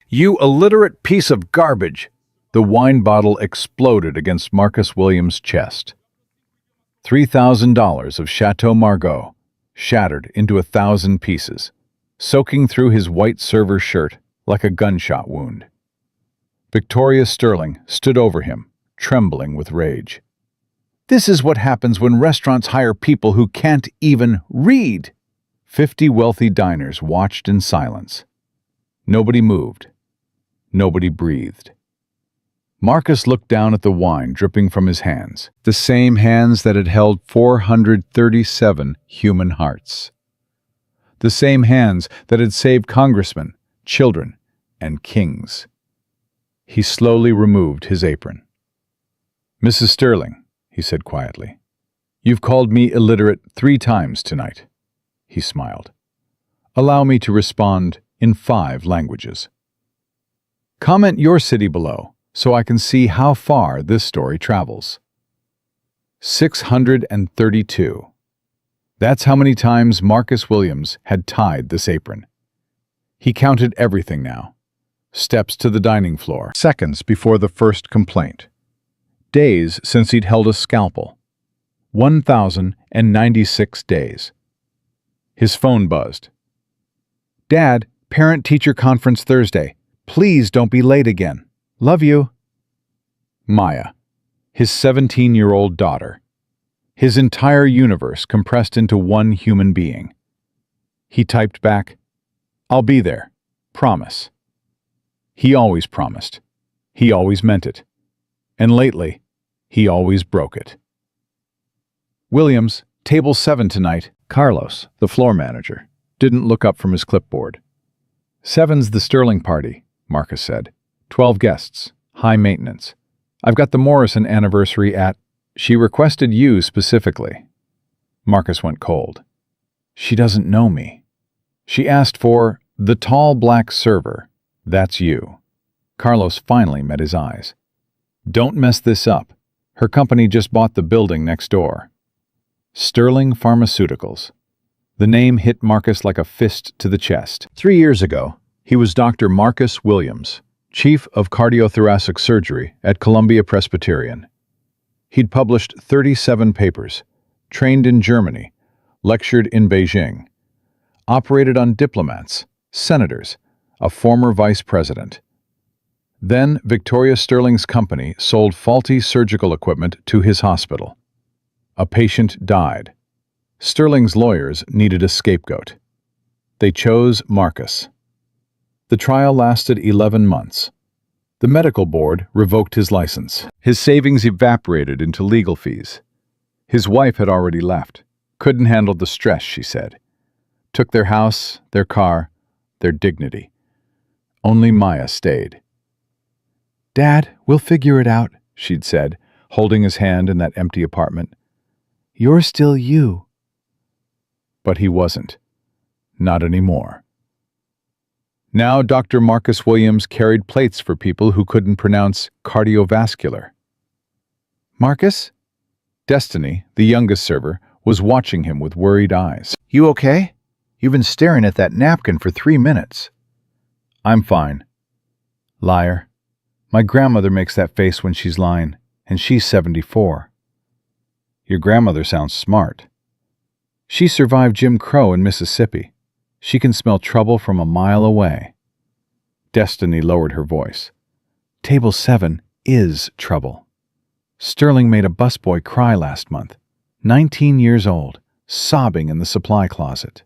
You illiterate piece of garbage! The wine bottle exploded against Marcus Williams' chest. $3,000 of Chateau Margaux shattered into 1,000 pieces, soaking through his white server shirt like a gunshot wound. Victoria Sterling stood over him, trembling with rage. This is what happens when restaurants hire people who can't even read. 50 wealthy diners watched in silence. Nobody moved. Nobody breathed. Marcus looked down at the wine dripping from his hands, the same hands that had held 437 human hearts. The same hands that had saved congressmen, children, and kings. He slowly removed his apron. "Mrs. Sterling," he said quietly, "you've called me illiterate 3 times tonight." He smiled. "Allow me to respond in 5 languages. Comment your city below so I can see how far this story travels." 632. That's how many times Marcus Williams had tied this apron. He counted everything now. Steps to the dining floor, seconds before the first complaint. Days since he'd held a scalpel. 1,096 days. His phone buzzed. "Dad, parent-teacher conference Thursday. Please don't be late again. Love you." Maya, his 17-year-old daughter. His entire universe compressed into one human being. He typed back, "I'll be there. Promise." He always promised. He always meant it. And lately, he always broke it. "Williams, table 7 tonight." Carlos, the floor manager, didn't look up from his clipboard. "7's the Sterling party," Marcus said. 12 guests. High maintenance. I've got the Morrison anniversary at... She requested you specifically. Marcus went cold. She doesn't know me. She asked for the tall black server. That's you. Carlos finally met his eyes. Don't mess this up. Her company just bought the building next door. Sterling Pharmaceuticals. The name hit Marcus like a fist to the chest. 3 years ago, he was Dr. Marcus Williams, Chief of Cardiothoracic Surgery at Columbia Presbyterian. He'd published 37 papers, trained in Germany, lectured in Beijing, operated on diplomats, senators, a former vice president. Then Victoria Sterling's company sold faulty surgical equipment to his hospital. A patient died. Sterling's lawyers needed a scapegoat. They chose Marcus. The trial lasted 11 months. The medical board revoked his license. His savings evaporated into legal fees. His wife had already left. Couldn't handle the stress, she said. Took their house, their car, their dignity. Only Maya stayed. "Dad, we'll figure it out," she'd said, holding his hand in that empty apartment. "You're still you." But he wasn't. Not anymore. Now Dr. Marcus Williams carried plates for people who couldn't pronounce cardiovascular. "Marcus?" Destiny, the youngest server, was watching him with worried eyes. "You okay? You've been staring at that napkin for 3 minutes." "I'm fine." "Liar. My grandmother makes that face when she's lying, and she's 74. "Your grandmother sounds smart." "She survived Jim Crow in Mississippi. She can smell trouble from a mile away." Destiny lowered her voice. "Table 7 is trouble. Sterling made a busboy cry last month, 19 years old, sobbing in the supply closet."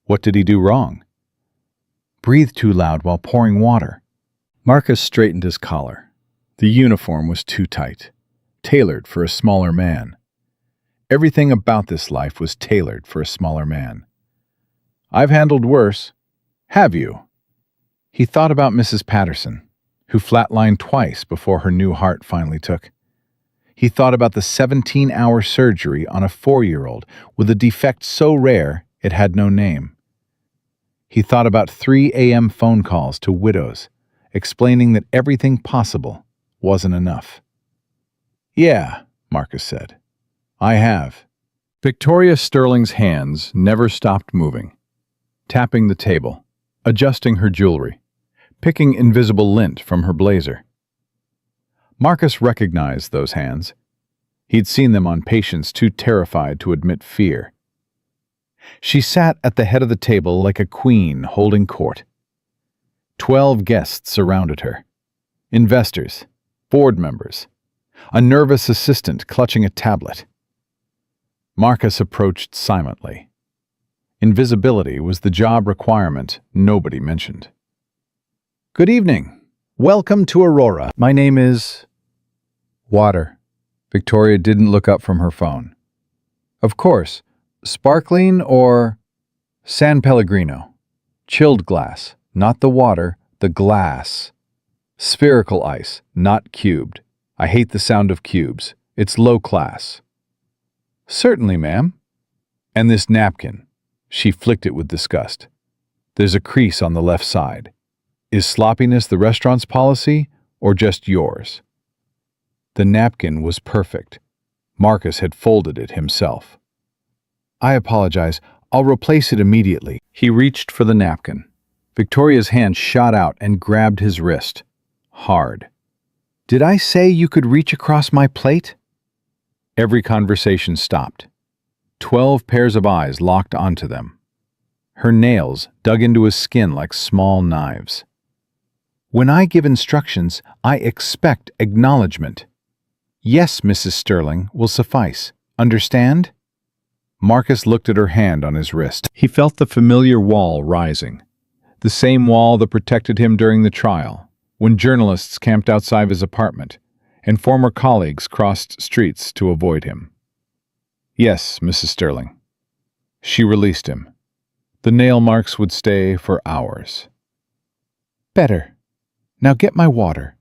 "What did he do wrong?" "Breathed too loud while pouring water." Marcus straightened his collar. The uniform was too tight, tailored for a smaller man. Everything about this life was tailored for a smaller man. "I've handled worse." "Have you?" He thought about Mrs. Patterson, who flatlined twice before her new heart finally took. He thought about the 17-hour surgery on a 4-year-old with a defect so rare it had no name. He thought about 3 a.m. phone calls to widows, explaining that everything possible wasn't enough. "Yeah," Marcus said. "I have." Victoria Sterling's hands never stopped moving, tapping the table, adjusting her jewelry, picking invisible lint from her blazer. Marcus recognized those hands. He'd seen them on patients too terrified to admit fear. She sat at the head of the table like a queen holding court. 12 guests surrounded her. Investors, board members, a nervous assistant clutching a tablet. Marcus approached silently. Invisibility was the job requirement nobody mentioned. "Good evening. Welcome to Aurora. My name is..." "Water." Victoria didn't look up from her phone. "Of course. Sparkling or..." "San Pellegrino. Chilled glass. Not the water, the glass. Spherical ice, not cubed. I hate the sound of cubes. It's low class." "Certainly, ma'am." "And this napkin." She flicked it with disgust. "There's a crease on the left side. Is sloppiness the restaurant's policy, or just yours?" The napkin was perfect. Marcus had folded it himself. "I apologize. I'll replace it immediately." He reached for the napkin. Victoria's hand shot out and grabbed his wrist. Hard. "Did I say you could reach across my plate?" Every conversation stopped. 12 pairs of eyes locked onto them. Her nails dug into his skin like small knives. "When I give instructions, I expect acknowledgement. 'Yes, Mrs. Sterling' will suffice. Understand?" Marcus looked at her hand on his wrist. He felt the familiar wall rising. The same wall that protected him during the trial, when journalists camped outside his apartment, and former colleagues crossed streets to avoid him. "Yes, Mrs. Sterling." She released him. The nail marks would stay for hours. "Better. Now get my water."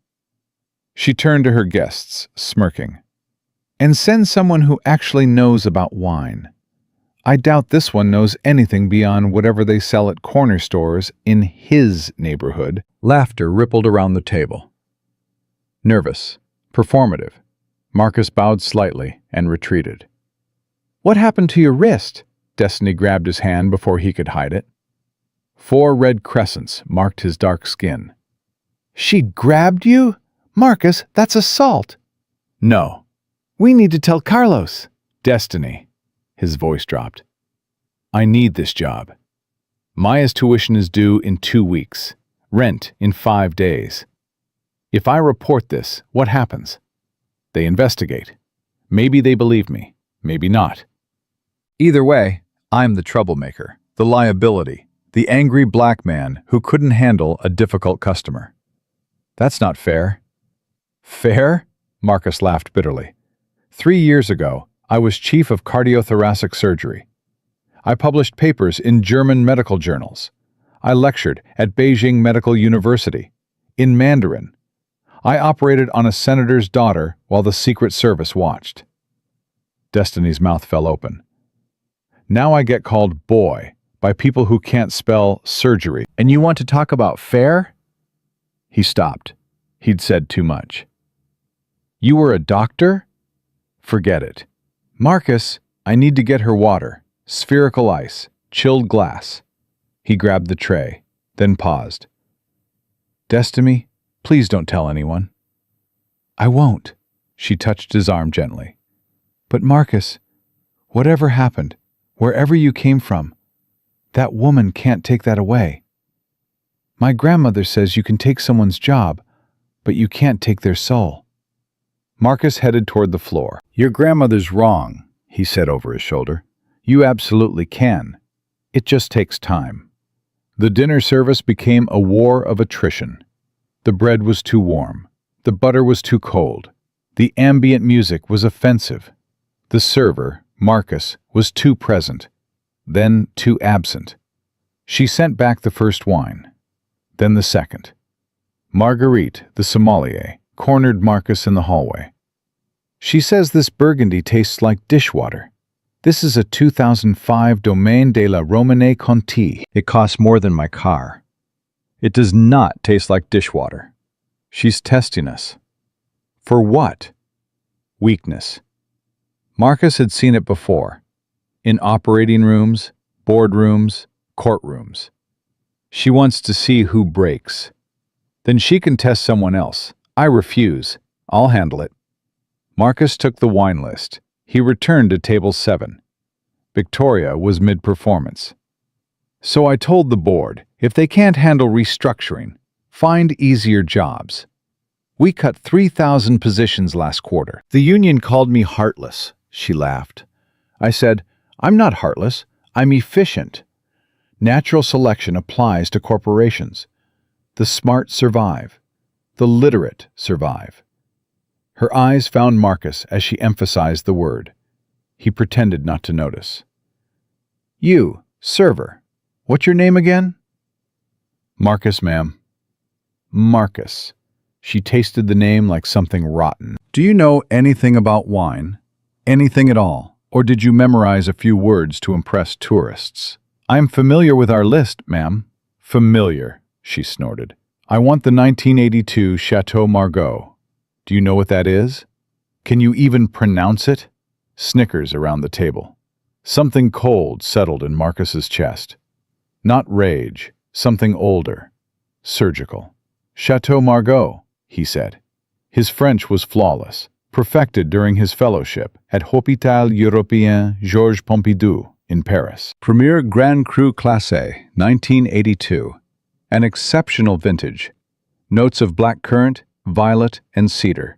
She turned to her guests, smirking. "And send someone who actually knows about wine. I doubt this one knows anything beyond whatever they sell at corner stores in his neighborhood." Laughter rippled around the table. Nervous, performative, Marcus bowed slightly and retreated. "What happened to your wrist?" Destiny grabbed his hand before he could hide it. 4 red crescents marked his dark skin. "She grabbed you? Marcus, that's assault." "No. We need to tell Carlos." "Destiny." His voice dropped. "I need this job. Maya's tuition is due in 2 weeks. Rent in 5 days. If I report this, what happens? They investigate. Maybe they believe me. Maybe not. Either way, I'm the troublemaker, the liability, the angry black man who couldn't handle a difficult customer. That's not fair." "Fair?" Marcus laughed bitterly. 3 years ago, I was chief of cardiothoracic surgery. I published papers in German medical journals. I lectured at Beijing Medical University, in Mandarin. I operated on a senator's daughter while the Secret Service watched. Destiny's mouth fell open. Now I get called boy by people who can't spell surgery. And you want to talk about fair? He stopped. He'd said too much. You were a doctor? Forget it. Marcus, I need to get her water. Spherical ice, chilled glass. He grabbed the tray, then paused. Destiny, please don't tell anyone. I won't. She touched his arm gently. But Marcus, whatever happened, wherever you came from, that woman can't take that away. My grandmother says you can take someone's job, but you can't take their soul. Marcus headed toward the floor. Your grandmother's wrong, he said over his shoulder. You absolutely can. It just takes time. The dinner service became a war of attrition. The bread was too warm. The butter was too cold. The ambient music was offensive. The server, Marcus, was too present, then too absent. She sent back the first wine, then the second. Marguerite, the sommelier, cornered Marcus in the hallway. She says this burgundy tastes like dishwater. This is a 2005 Domaine de la Romanée Conti. It costs more than my car. It does not taste like dishwater. She's testing us. For what? Weakness. Marcus had seen it before. In operating rooms, boardrooms, courtrooms. She wants to see who breaks. Then she can test someone else. I refuse. I'll handle it. Marcus took the wine list. He returned to table 7. Victoria was mid-performance. So I told the board, if they can't handle restructuring, find easier jobs. We cut 3,000 positions last quarter. The union called me heartless. She laughed. I said, I'm not heartless. I'm efficient. Natural selection applies to corporations. The smart survive. The literate survive. Her eyes found Marcus as she emphasized the word. He pretended not to notice. You, server. What's your name again? Marcus, ma'am. Marcus. She tasted the name like something rotten. Do you know anything about wine? Anything at all? Or did you memorize a few words to impress tourists? I'm familiar with our list, ma'am. Familiar, she snorted. I want the 1982 Chateau Margaux. Do you know what that is? Can you even pronounce it? Snickers around the table. Something cold settled in Marcus's chest. Not rage, something older. Surgical. Chateau Margaux, he said. His French was flawless, perfected during his fellowship at Hôpital Européen Georges Pompidou in Paris. Premier Grand Cru Classé, 1982. An exceptional vintage. Notes of blackcurrant, violet, and cedar.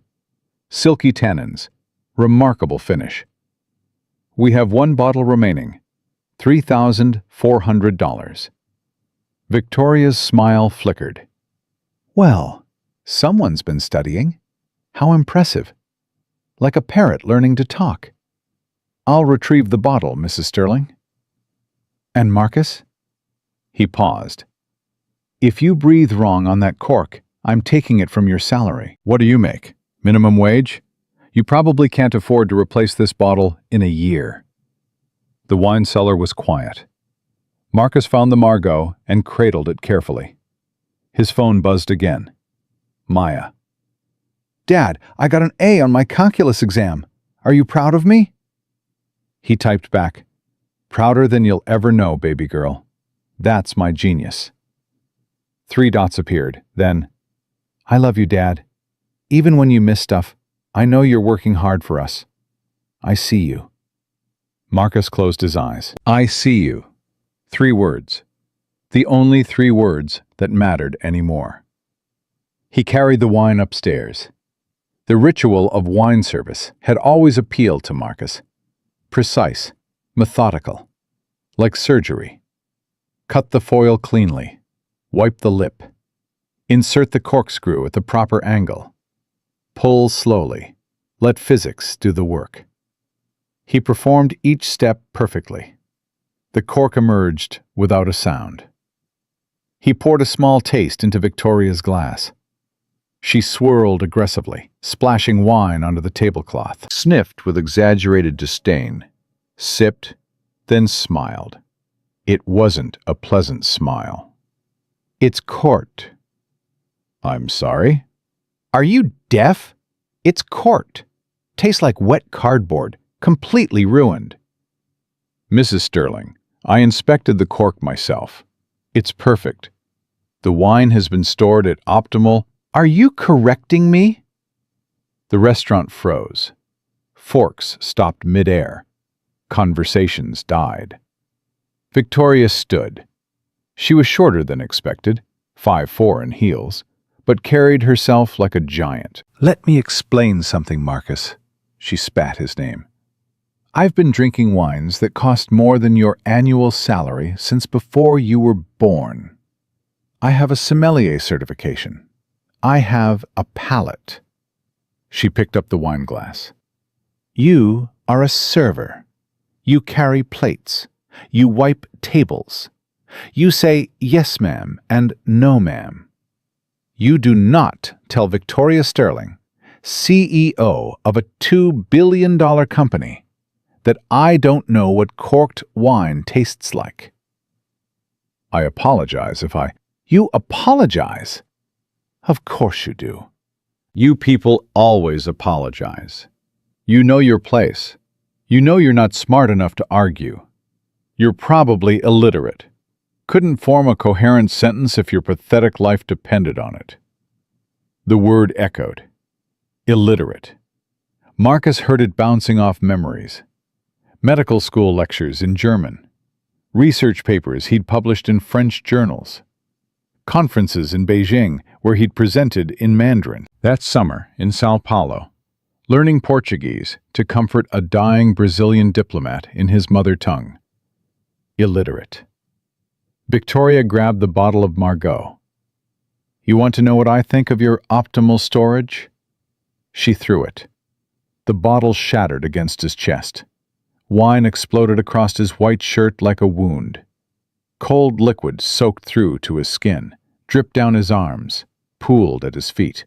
Silky tannins. Remarkable finish. We have one bottle remaining. $3,400. Victoria's smile flickered. Well, someone's been studying. How impressive. Like a parrot learning to talk. I'll retrieve the bottle, Mrs. Sterling. And Marcus? He paused. If you breathe wrong on that cork, I'm taking it from your salary. What do you make? Minimum wage? You probably can't afford to replace this bottle in a year. The wine cellar was quiet. Marcus found the Margaux and cradled it carefully. His phone buzzed again. Maya. Dad, I got an A on my calculus exam. Are you proud of me? He typed back, Prouder than you'll ever know, baby girl. That's my genius. 3 dots appeared, then, I love you, Dad. Even when you miss stuff, I know you're working hard for us. I see you. Marcus closed his eyes. I see you. 3 words. The only 3 words that mattered anymore. He carried the wine upstairs. The ritual of wine service had always appealed to Marcus. Precise, methodical, like surgery. Cut the foil cleanly. Wipe the lip. Insert the corkscrew at the proper angle. Pull slowly. Let physics do the work. He performed each step perfectly. The cork emerged without a sound. He poured a small taste into Victoria's glass. She swirled aggressively, splashing wine onto the tablecloth, sniffed with exaggerated disdain, sipped, then smiled. It wasn't a pleasant smile. It's court. I'm sorry? Are you deaf? It's court. Tastes like wet cardboard, completely ruined. Mrs. Sterling, I inspected the cork myself. It's perfect. The wine has been stored at optimal. Are you correcting me? The restaurant froze. Forks stopped mid-air. Conversations died. Victoria stood. She was shorter than expected, 5'4" in heels, but carried herself like a giant. Let me explain something, Marcus. She spat his name. I've been drinking wines that cost more than your annual salary since before you were born. I have a sommelier certification. I have a palate. She picked up the wine glass. You are a server. You carry plates. You wipe tables. You say yes, ma'am, and no, ma'am. You do not tell Victoria Sterling, CEO of a $2 billion company, that I don't know what corked wine tastes like. I apologize if I... You apologize? Of course you do. You people always apologize. You know your place. You know you're not smart enough to argue. You're probably illiterate. Couldn't form a coherent sentence if your pathetic life depended on it. The word echoed. Illiterate. Marcus heard it bouncing off memories. Medical school lectures in German. Research papers he'd published in French journals. Conferences in Beijing where he'd presented in Mandarin. That summer in Sao Paulo, learning Portuguese to comfort a dying Brazilian diplomat in his mother tongue. Illiterate. Victoria grabbed the bottle of Margot. You want to know what I think of your optimal storage? She threw it. The bottle shattered against his chest. Wine exploded across his white shirt like a wound. Cold liquid soaked through to his skin, dripped down his arms, pooled at his feet.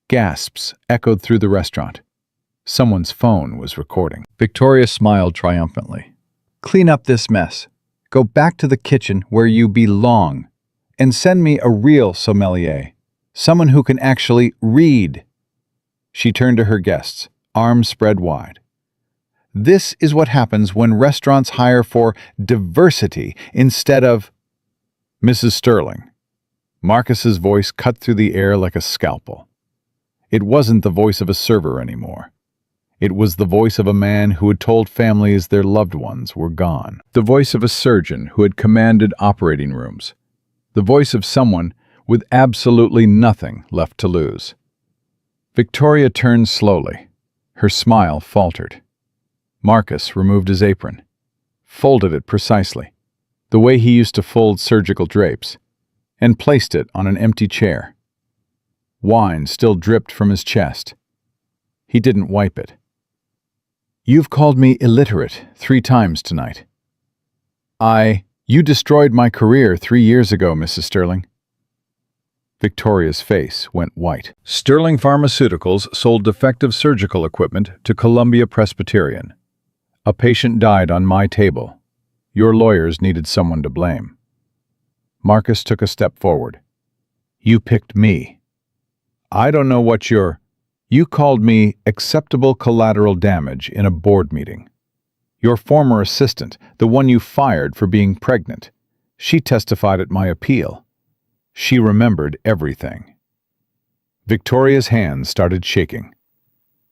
Gasps echoed through the restaurant. Someone's phone was recording. Victoria smiled triumphantly. Clean up this mess. Go back to the kitchen where you belong. And send me a real sommelier. Someone who can actually read. She turned to her guests, arms spread wide. This is what happens when restaurants hire for diversity instead of... Mrs. Sterling. Marcus's voice cut through the air like a scalpel. It wasn't the voice of a server anymore. It was the voice of a man who had told families their loved ones were gone. The voice of a surgeon who had commanded operating rooms. The voice of someone with absolutely nothing left to lose. Victoria turned slowly. Her smile faltered. Marcus removed his apron, folded it precisely, the way he used to fold surgical drapes, and placed it on an empty chair. Wine still dripped from his chest. He didn't wipe it. You've called me illiterate 3 times tonight. You destroyed my career 3 years ago, Mrs. Sterling. Victoria's face went white. Sterling Pharmaceuticals sold defective surgical equipment to Columbia Presbyterian. A patient died on my table. Your lawyers needed someone to blame. Marcus took a step forward. You picked me. I don't know what You called me acceptable collateral damage in a board meeting. Your former assistant, the one you fired for being pregnant, she testified at my appeal. She remembered everything. Victoria's hands started shaking.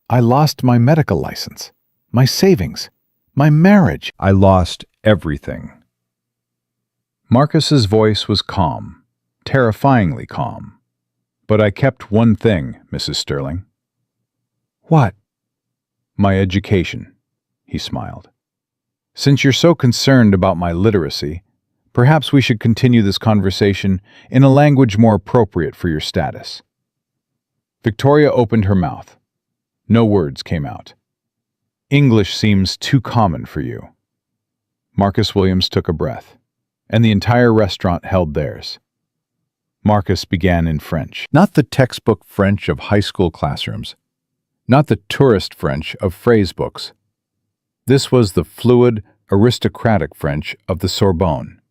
I lost my medical license, my savings, my marriage. I lost everything. Marcus's voice was calm, terrifyingly calm. But I kept one thing, Mrs. Sterling. What? My education, he smiled. Since you're so concerned about my literacy, perhaps we should continue this conversation in a language more appropriate for your status. Victoria opened her mouth. No words came out. English seems too common for you. Marcus Williams took a breath, and the entire restaurant held theirs. Marcus began in French. Not the textbook French of high school classrooms. Not the tourist French of phrase books. This was the fluid, aristocratic French of the Sorbonne,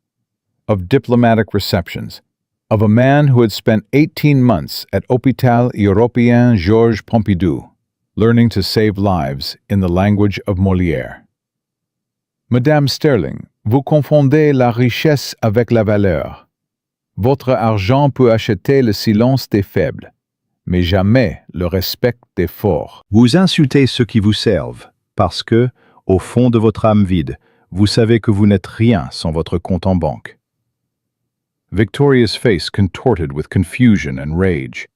of diplomatic receptions, of a man who had spent 18 months at Hôpital Européen Georges Pompidou, learning to save lives in the language of Molière. Madame Sterling, vous confondez la richesse avec la valeur. Votre argent peut acheter le silence des faibles, mais jamais le respect des forts. Vous insultez ceux qui vous servent, parce que, au fond de votre âme vide, vous savez que vous n'êtes rien sans votre compte en banque. Victoria's face contorted with confusion and rage.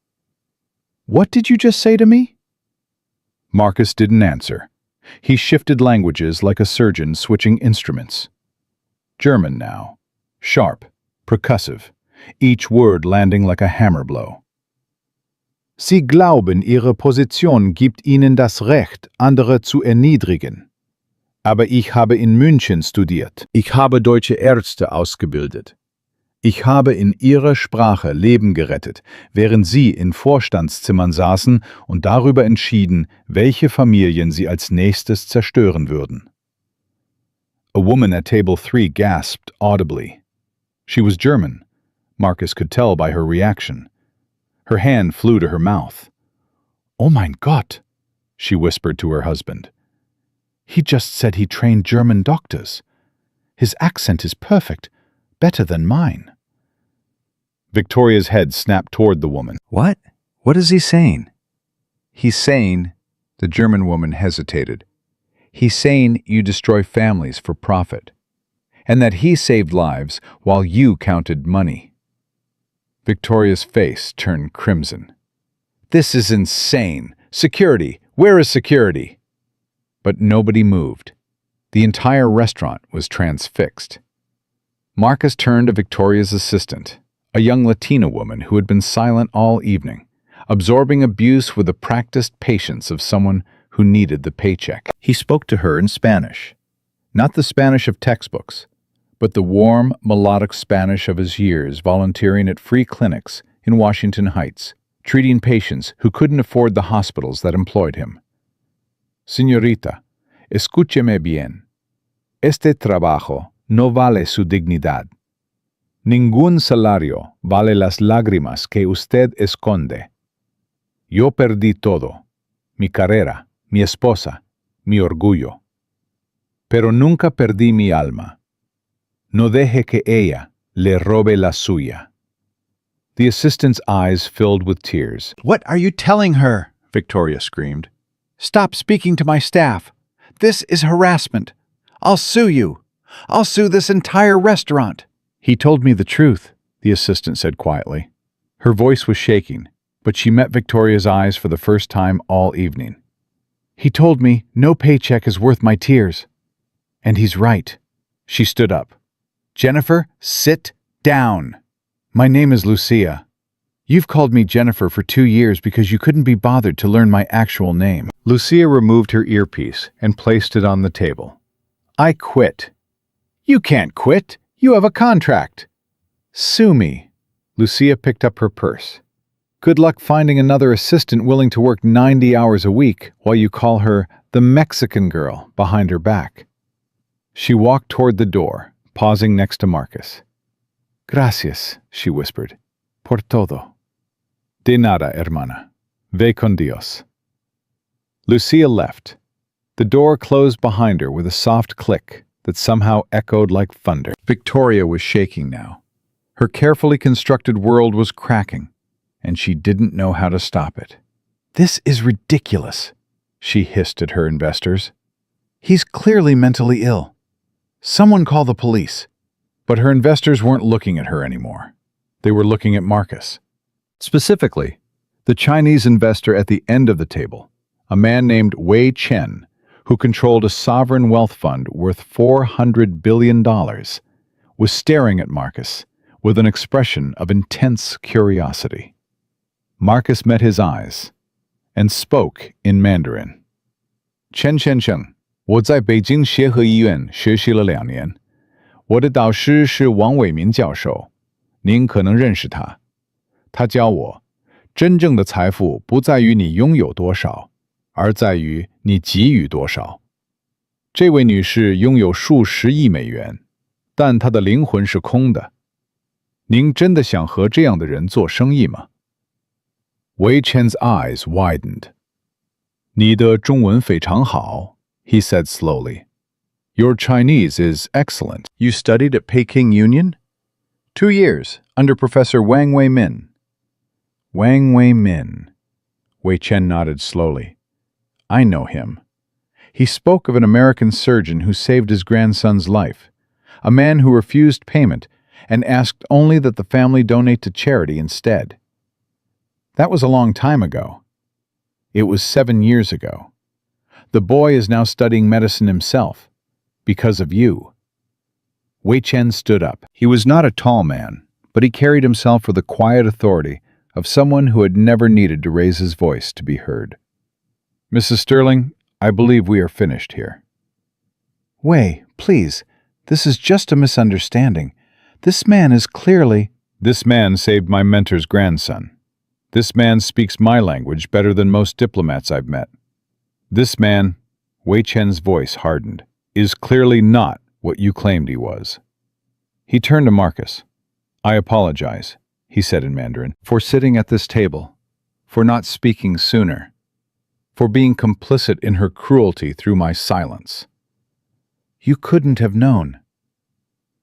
What did you just say to me? Marcus didn't answer. He shifted languages like a surgeon switching instruments. German now, sharp, percussive, each word landing like a hammer blow. Sie glauben, Ihre Position gibt Ihnen das Recht, andere zu erniedrigen. Aber ich habe in München studiert. Ich habe deutsche Ärzte ausgebildet. Ich habe in Ihrer Sprache Leben gerettet, während Sie in Vorstandszimmern saßen und darüber entschieden, welche Familien Sie als nächstes zerstören würden. A woman at table 3 gasped audibly. She was German. Marcus could tell by her reaction. Her hand flew to her mouth. Oh mein Gott, she whispered to her husband. He just said he trained German doctors. His accent is perfect, better than mine. Victoria's head snapped toward the woman. What What is he saying? He's saying, the German woman hesitated, he's saying you destroy families for profit, and that he saved lives while you counted money. Victoria's face turned crimson. This is insane. Security. Where is security? But nobody moved. The entire restaurant was transfixed. Marcus turned to Victoria's assistant, a young Latina woman who had been silent all evening, absorbing abuse with the practiced patience of someone who needed the paycheck. He spoke to her in Spanish, not the Spanish of textbooks, but the warm, melodic Spanish of his years volunteering at free clinics in Washington Heights, treating patients who couldn't afford the hospitals that employed him. Señorita, escúcheme bien. Este trabajo no vale su dignidad. Ningún salario vale las lágrimas que usted esconde. Yo perdí todo, mi carrera, mi esposa, mi orgullo. Pero nunca perdí mi alma. No deje que ella le robe la suya. The assistant's eyes filled with tears. What are you telling her? Victoria screamed. Stop speaking to my staff. This is harassment. I'll sue you. I'll sue this entire restaurant. He told me the truth, the assistant said quietly. Her voice was shaking, but she met Victoria's eyes for the first time all evening. He told me no paycheck is worth my tears. And he's right. She stood up. Jennifer, sit down. My name is Lucia. You've called me Jennifer for 2 years because you couldn't be bothered to learn my actual name. Lucia removed her earpiece and placed it on the table. I quit. You can't quit. You have a contract. Sue me. Lucia picked up her purse. Good luck finding another assistant willing to work 90 hours a week while you call her the Mexican girl behind her back. She walked toward the door, pausing next to Marcus. Gracias, she whispered. Por todo. De nada, hermana. Ve con Dios. Lucia left. The door closed behind her with a soft click that somehow echoed like thunder. Victoria was shaking now. Her carefully constructed world was cracking, and she didn't know how to stop it. This is ridiculous, she hissed at her investors. He's clearly mentally ill. Someone call the police. But her investors weren't looking at her anymore. They were looking at Marcus. Specifically, the Chinese investor at the end of the table, a man named Wei Chen, who controlled a sovereign wealth fund worth $400 billion, was staring at Marcus with an expression of intense curiosity. Marcus met his eyes and spoke in Mandarin. Chen先生，我在北京协和医院学习了2年。我的导师是王伟民教授，您可能认识他。他教我，真正的财富不在于你拥有多少，而在于你给予多少。这位女士拥有数十亿美元，但她的灵魂是空的。您真的想和这样的人做生意吗？ Wei Chen's eyes widened. 你的中文非常好, he said slowly. Your Chinese is excellent. You studied at Peking Union? 2 years, under Professor Wang Weimin. Wang Weimin. Wei Chen nodded slowly. I know him. He spoke of an American surgeon who saved his grandson's life, a man who refused payment and asked only that the family donate to charity instead. That was a long time ago. It was 7 years ago. The boy is now studying medicine himself, because of you. Wei Chen stood up. He was not a tall man, but he carried himself with the quiet authority of someone who had never needed to raise his voice to be heard. Mrs. Sterling, I believe we are finished here. Wei, please, this is just a misunderstanding. This man is clearly... This man saved my mentor's grandson. This man speaks my language better than most diplomats I've met. This man, Wei Chen's voice hardened, is clearly not what you claimed he was. He turned to Marcus. I apologize, he said in Mandarin, for sitting at this table, for not speaking sooner, for being complicit in her cruelty through my silence. You couldn't have known.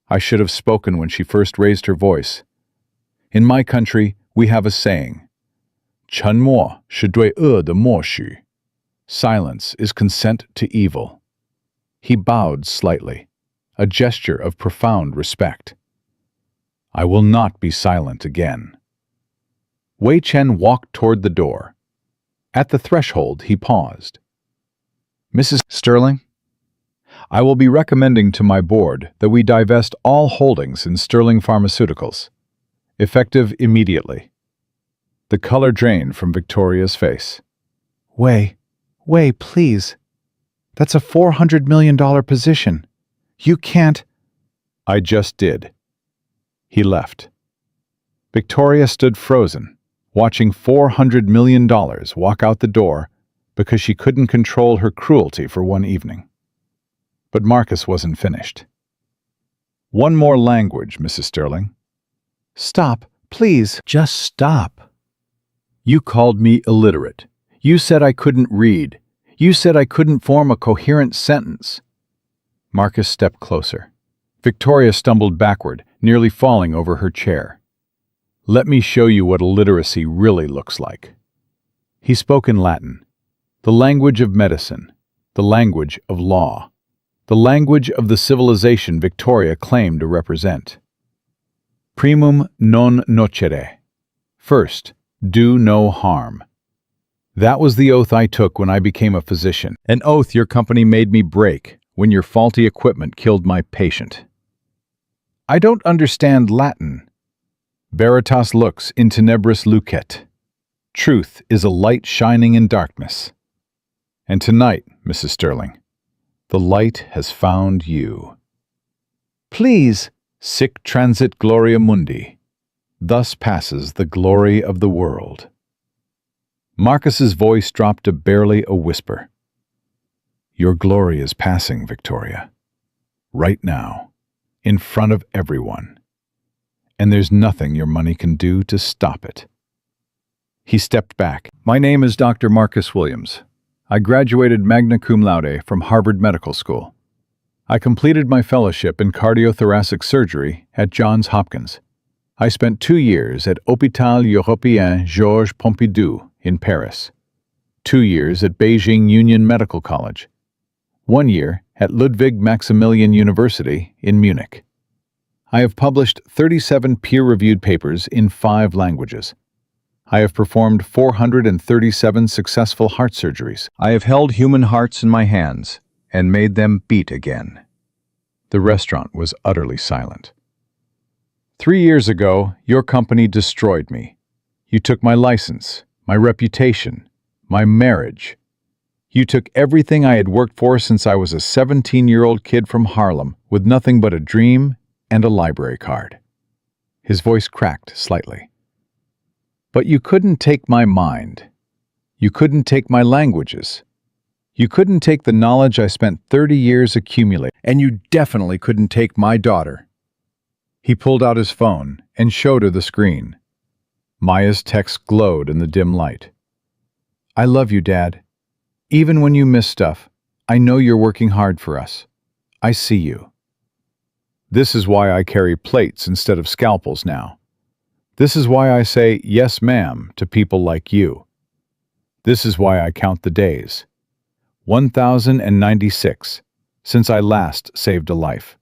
I should have spoken when she first raised her voice. In my country, we have a saying, 沉默是对恶的默许. Silence is consent to evil. He bowed slightly, a gesture of profound respect. I will not be silent again. Wei Chen walked toward the door. At the threshold, he paused. Mrs. Sterling, I will be recommending to my board that we divest all holdings in Sterling Pharmaceuticals, effective immediately. The color drained from Victoria's face. Wei, please. That's a $400 million position. You can't. I just did. He left. Victoria stood frozen, watching $400 million walk out the door because she couldn't control her cruelty for one evening. But Marcus wasn't finished. One more language, Mrs. Sterling. Stop, please. Just stop. You called me illiterate. You said I couldn't read. You said I couldn't form a coherent sentence. Marcus stepped closer. Victoria stumbled backward, nearly falling over her chair. Let me show you what illiteracy really looks like. He spoke in Latin, the language of medicine, the language of law, the language of the civilization Victoria claimed to represent. Primum non nocere. First, do no harm. That was the oath I took when I became a physician, an oath your company made me break when your faulty equipment killed my patient. I don't understand Latin. Veritas lux in tenebris lucet. Truth is a light shining in darkness. And tonight, Mrs. Sterling, the light has found you. Please, sic transit gloria mundi. Thus passes the glory of the world. Marcus's voice dropped to barely a whisper. Your glory is passing, Victoria. Right now, in front of everyone. And there's nothing your money can do to stop it. He stepped back. My name is Dr. Marcus Williams. I graduated magna cum laude from Harvard Medical School. I completed my fellowship in cardiothoracic surgery at Johns Hopkins. I spent 2 years at Hôpital Européen Georges Pompidou in Paris, 2 years at Beijing Union Medical College, 1 year at Ludwig Maximilian University in Munich. I have published 37 peer-reviewed papers in 5 languages. I have performed 437 successful heart surgeries. I have held human hearts in my hands and made them beat again. The restaurant was utterly silent. 3 years ago, your company destroyed me. You took my license, my reputation, my marriage. You took everything I had worked for since I was a 17-year-old kid from Harlem with nothing but a dream and a library card. His voice cracked slightly. But you couldn't take my mind. You couldn't take my languages. You couldn't take the knowledge I spent 30 years accumulating. And you definitely couldn't take my daughter. He pulled out his phone and showed her the screen. Maya's text glowed in the dim light. I love you, Dad. Even when you miss stuff, I know you're working hard for us. I see you. This is why I carry plates instead of scalpels now. This is why I say yes, ma'am, to people like you. This is why I count the days. 1,096 since I last saved a life.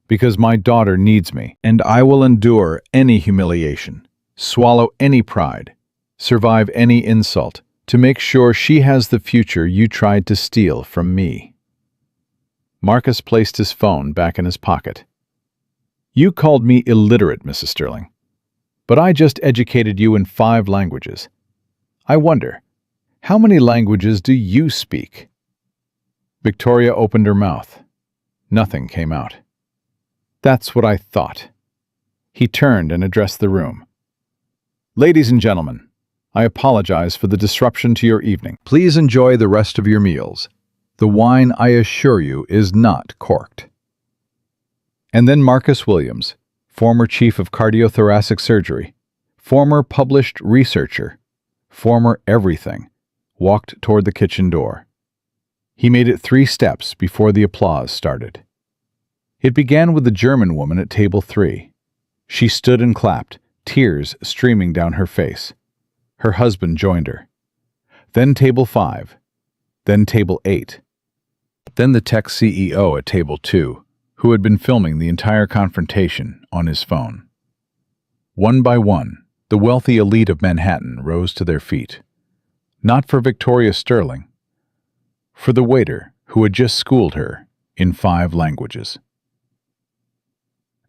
Because my daughter needs me, and I will endure any humiliation, swallow any pride, survive any insult, to make sure she has the future you tried to steal from me. Marcus placed his phone back in his pocket. You called me illiterate, Mrs. Sterling, but I just educated you in 5 languages. I wonder, how many languages do you speak? Victoria opened her mouth. Nothing came out. That's what I thought. He turned and addressed the room. Ladies and gentlemen, I apologize for the disruption to your evening. Please enjoy the rest of your meals. The wine, I assure you, is not corked. And then Marcus Williams, former chief of cardiothoracic surgery, former published researcher, former everything, walked toward the kitchen door. He made it 3 steps before the applause started. It began with the German woman at table 3. She stood and clapped, tears streaming down her face. Her husband joined her. Then table 5. Then table 8. Then the tech CEO at table 2, who had been filming the entire confrontation on his phone. One by one, the wealthy elite of Manhattan rose to their feet. Not for Victoria Sterling, for the waiter who had just schooled her in 5 languages.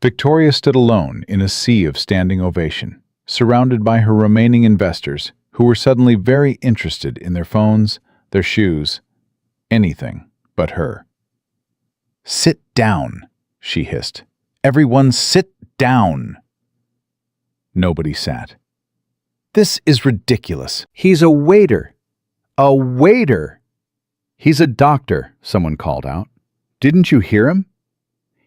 Victoria stood alone in a sea of standing ovation, surrounded by her remaining investors who were suddenly very interested in their phones, their shoes, anything but her. "Sit down," she hissed. "Everyone sit down." Nobody sat. "This is ridiculous. He's a waiter." "A waiter!" "He's a doctor," someone called out. "Didn't you hear him?"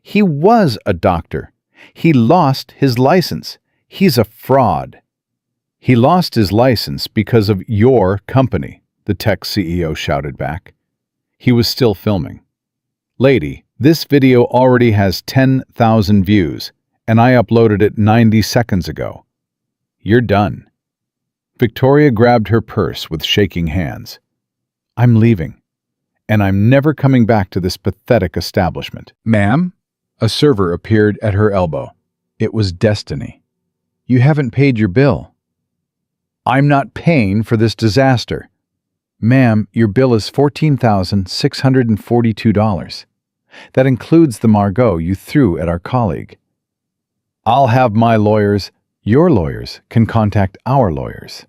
"He was a doctor. He lost his license. He's a fraud." "He lost his license because of your company," the tech CEO shouted back. He was still filming. "Lady, this video already has 10,000 views, and I uploaded it 90 seconds ago. You're done." Victoria grabbed her purse with shaking hands. "I'm leaving, and I'm never coming back to this pathetic establishment." "Ma'am?" A server appeared at her elbow. It was Destiny. "You haven't paid your bill." "I'm not paying for this disaster." "Ma'am, your bill is $14,642. That includes the Margot you threw at our colleague." "I'll have my lawyers. Your lawyers can contact our lawyers."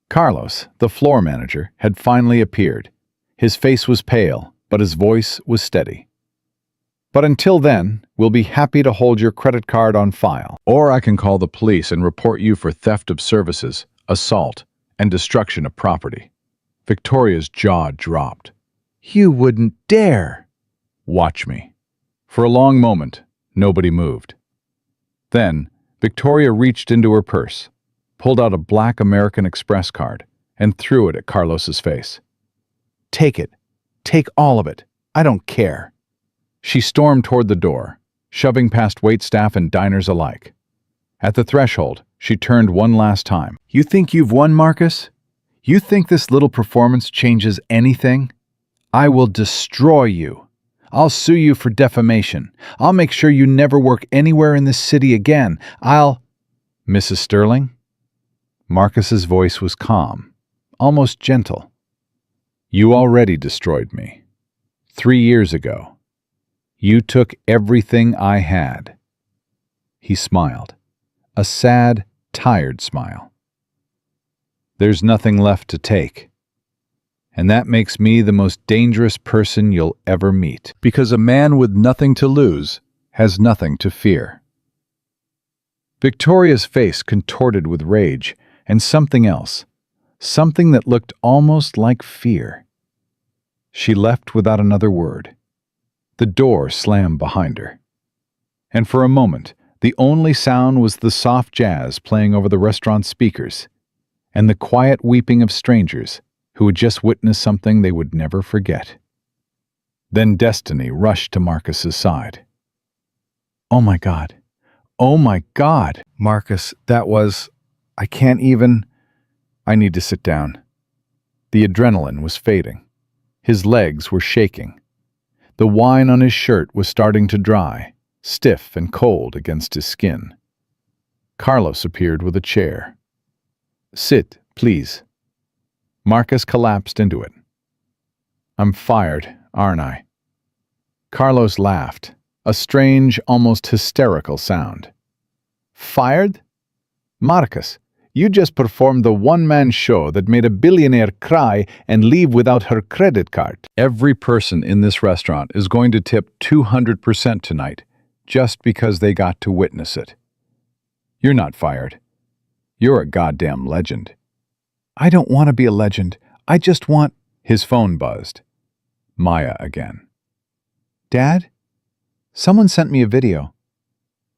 Carlos, the floor manager, had finally appeared. His face was pale, but his voice was steady. "But until then, we'll be happy to hold your credit card on file. Or I can call the police and report you for theft of services, assault, and destruction of property." Victoria's jaw dropped. "You wouldn't dare!" "Watch me." For a long moment, nobody moved. Then, Victoria reached into her purse, pulled out a black American Express card, and threw it at Carlos's face. "Take it. Take all of it. I don't care." She stormed toward the door, shoving past waitstaff and diners alike. At the threshold, she turned one last time. "You think you've won, Marcus? You think this little performance changes anything? I will destroy you. I'll sue you for defamation. I'll make sure you never work anywhere in this city again. Mrs. Sterling?" Marcus's voice was calm, almost gentle. "You already destroyed me. 3 years ago. You took everything I had." He smiled, a sad, tired smile. "There's nothing left to take. And that makes me the most dangerous person you'll ever meet. Because a man with nothing to lose has nothing to fear." Victoria's face contorted with rage and something else, something that looked almost like fear. She left without another word. The door slammed behind her. And for a moment, the only sound was the soft jazz playing over the restaurant speakers and the quiet weeping of strangers who had just witnessed something they would never forget. Then Destiny rushed to Marcus's side. "Oh my God. Oh my God. Marcus, that was... I can't even... I need to sit down." The adrenaline was fading. His legs were shaking. The wine on his shirt was starting to dry, stiff and cold against his skin. Carlos appeared with a chair. "Sit, please." Marcus collapsed into it. "I'm fired, aren't I?" Carlos laughed, a strange, almost hysterical sound. "Fired? Marcus, you just performed the one-man show that made a billionaire cry and leave without her credit card. Every person in this restaurant is going to tip 200% tonight, just because they got to witness it. You're not fired. You're a goddamn legend." "I don't want to be a legend. I just want..." His phone buzzed. Maya again. "Dad? Someone sent me a video.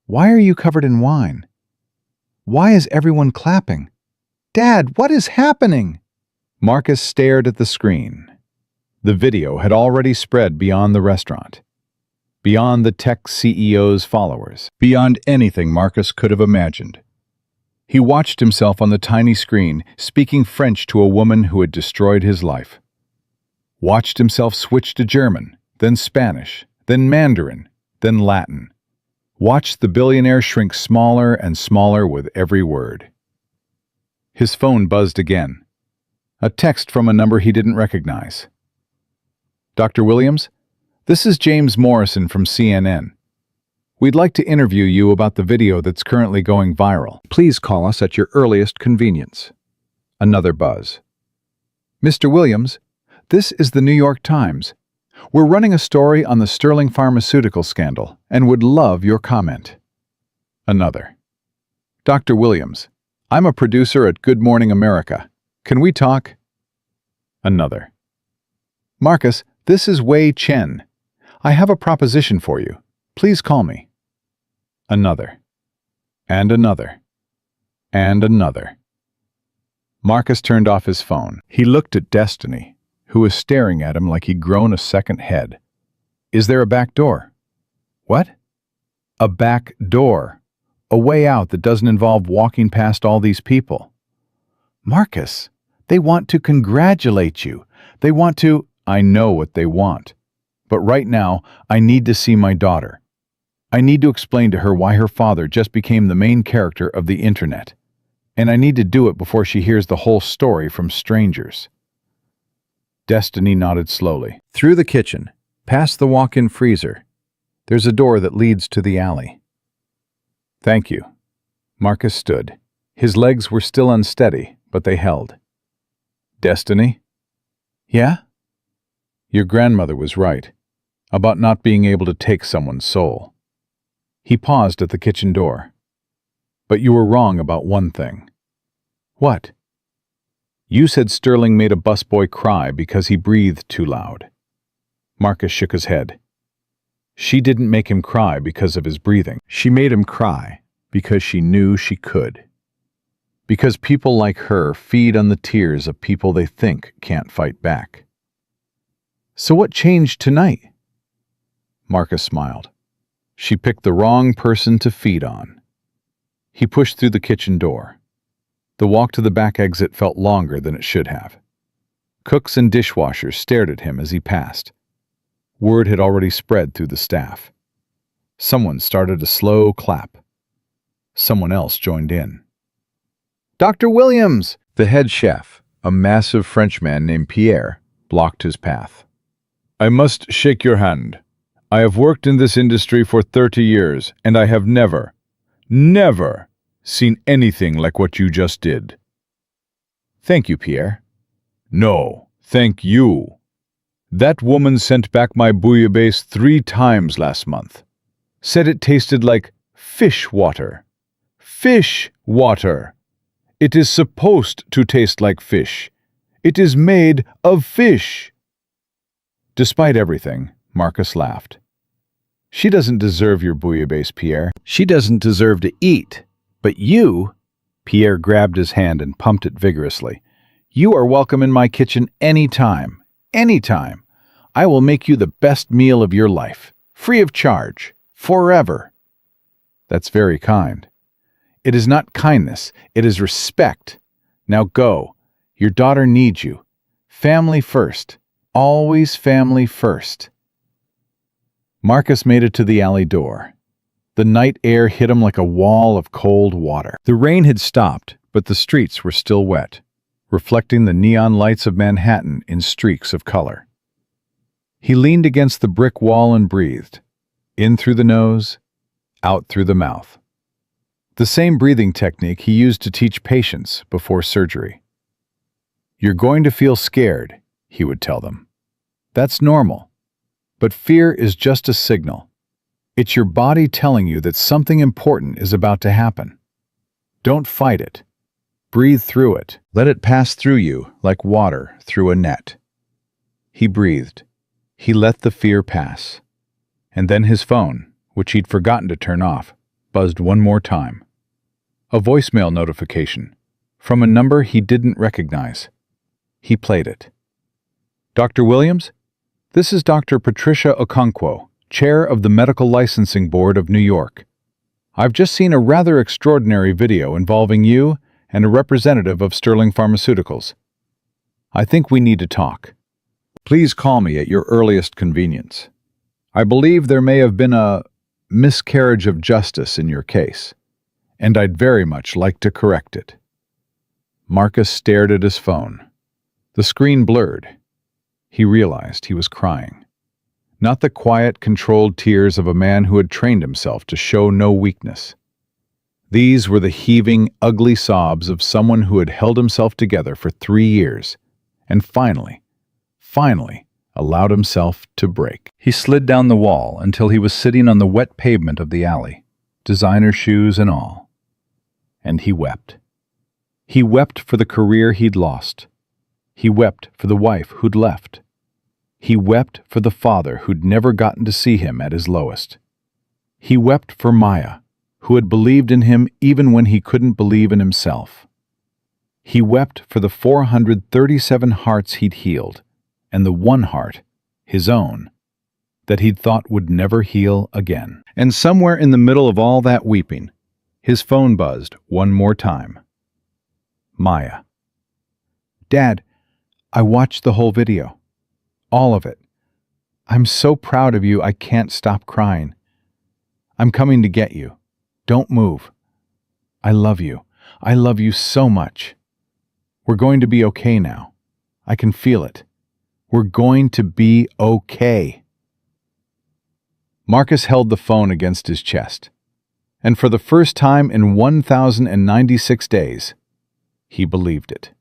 Why are you covered in wine? Why is everyone clapping? Dad, what is happening?" Marcus stared at the screen. The video had already spread beyond the restaurant, beyond the tech CEO's followers, beyond anything Marcus could have imagined. He watched himself on the tiny screen, speaking French to a woman who had destroyed his life. Watched himself switch to German, then Spanish, then Mandarin, then Latin. Watched the billionaire shrink smaller and smaller with every word. His phone buzzed again. A text from a number he didn't recognize. Dr. Williams, this is James Morrison from CNN. We'd like to interview you about the video that's currently going viral. Please call us at your earliest convenience. Another buzz. Mr. Williams, this is the New York Times. We're running a story on the Sterling pharmaceutical scandal and would love your comment. Another. Dr. Williams, I'm a producer at Good Morning America. Can we talk? Another. Marcus, this is Wei Chen. I have a proposition for you. Please call me. Another. And another. And another. Marcus turned off his phone. He looked at Destiny, who was staring at him like he'd grown a second head. Is there a back door? What? A back door. A way out that doesn't involve walking past all these people. Marcus, they want to congratulate you. They want to... I know what they want. But right now, I need to see my daughter. I need to explain to her why her father just became the main character of the internet. And I need to do it before she hears the whole story from strangers. Destiny nodded slowly. Through the kitchen, past the walk-in freezer. There's a door that leads to the alley. Thank you. Marcus stood. His legs were still unsteady, but they held. Destiny? Yeah? Your grandmother was right about not being able to take someone's soul. He paused at the kitchen door. But you were wrong about one thing. What? You said Sterling made a busboy cry because he breathed too loud. Marcus shook his head. She didn't make him cry because of his breathing. She made him cry because she knew she could. Because people like her feed on the tears of people they think can't fight back. So what changed tonight? Marcus smiled. She picked the wrong person to feed on. He pushed through the kitchen door. The walk to the back exit felt longer than it should have. Cooks and dishwashers stared at him as he passed. Word had already spread through the staff. Someone started a slow clap. Someone else joined in. Dr. Williams! The head chef, a massive Frenchman named Pierre, blocked his path. I must shake your hand. I have worked in this industry for 30 years, and I have never seen anything like what you just did. Thank you, Pierre. No, thank you. That woman sent back my bouillabaisse 3 times last month. Said it tasted like fish water. Fish water. It is supposed to taste like fish. It is made of fish. Despite everything, Marcus laughed. She doesn't deserve your bouillabaisse, Pierre. She doesn't deserve to eat. But you... Pierre grabbed his hand and pumped it vigorously. You are welcome in my kitchen anytime. Anytime. I will make you the best meal of your life. Free of charge. Forever. That's very kind. It is not kindness. It is respect. Now go. Your daughter needs you. Family first. Always family first. Marcus made it to the alley door. The night air hit him like a wall of cold water. The rain had stopped, but the streets were still wet, reflecting the neon lights of Manhattan in streaks of color. He leaned against the brick wall and breathed, in through the nose, out through the mouth. The same breathing technique he used to teach patients before surgery. You're going to feel scared, he would tell them. That's normal. But fear is just a signal. It's your body telling you that something important is about to happen. Don't fight it. Breathe through it. Let it pass through you like water through a net. He breathed. He let the fear pass. And then his phone, which he'd forgotten to turn off, buzzed one more time. A voicemail notification from a number he didn't recognize. He played it. Dr. Williams? This is Dr. Patricia Okonkwo, Chair of the Medical Licensing Board of New York. I've just seen a rather extraordinary video involving you and a representative of Sterling Pharmaceuticals. I think we need to talk. Please call me at your earliest convenience. I believe there may have been a miscarriage of justice in your case, and I'd very much like to correct it." Marcus stared at his phone. The screen blurred. He realized he was crying. Not the quiet, controlled tears of a man who had trained himself to show no weakness. These were the heaving, ugly sobs of someone who had held himself together for 3 years, and finally allowed himself to break. He slid down the wall until he was sitting on the wet pavement of the alley, designer shoes and all. And he wept. He wept for the career he'd lost. He wept for the wife who'd left. He wept for the father who'd never gotten to see him at his lowest. He wept for Maya, who had believed in him even when he couldn't believe in himself. He wept for the 437 hearts he'd healed, and the one heart, his own, that he'd thought would never heal again. And somewhere in the middle of all that weeping, his phone buzzed one more time. Maya. "Dad, I watched the whole video. All of it. I'm so proud of you I can't stop crying. I'm coming to get you. Don't move. I love you. I love you so much. We're going to be okay now. I can feel it. We're going to be okay." Marcus held the phone against his chest, and for the first time in 1,096 days, he believed it.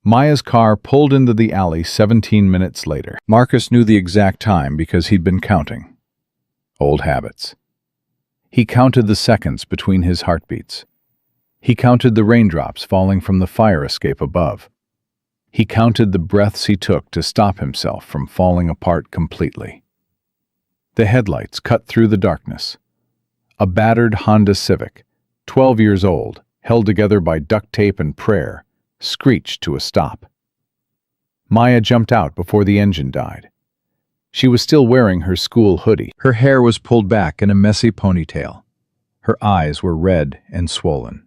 Maya's car pulled into the alley 17 minutes later. Marcus knew the exact time because he'd been counting. Old habits. He counted the seconds between his heartbeats. He counted the raindrops falling from the fire escape above. He counted the breaths he took to stop himself from falling apart completely. The headlights cut through the darkness. A battered Honda Civic, 12 years old, held together by duct tape and prayer, screeched to a stop. Maya jumped out before the engine died. She was still wearing her school hoodie. Her hair was pulled back in a messy ponytail. Her eyes were red and swollen.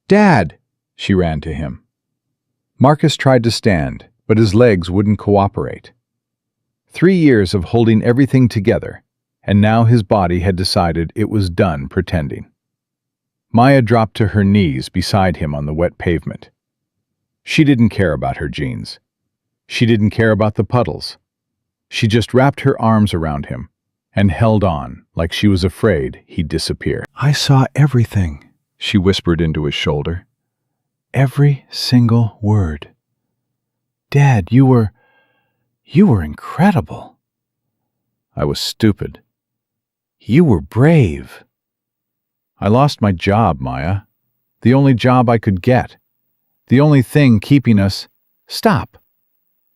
"Dad!" She ran to him. Marcus tried to stand, but his legs wouldn't cooperate. 3 years of holding everything together, and now his body had decided it was done pretending. Maya dropped to her knees beside him on the wet pavement. She didn't care about her jeans. She didn't care about the puddles. She just wrapped her arms around him and held on like she was afraid he'd disappear. "I saw everything," she whispered into his shoulder. "Every single word. Dad, you were incredible." "I was stupid." "You were brave." "I lost my job, Maya. The only job I could get. The only thing keeping us—" "Stop."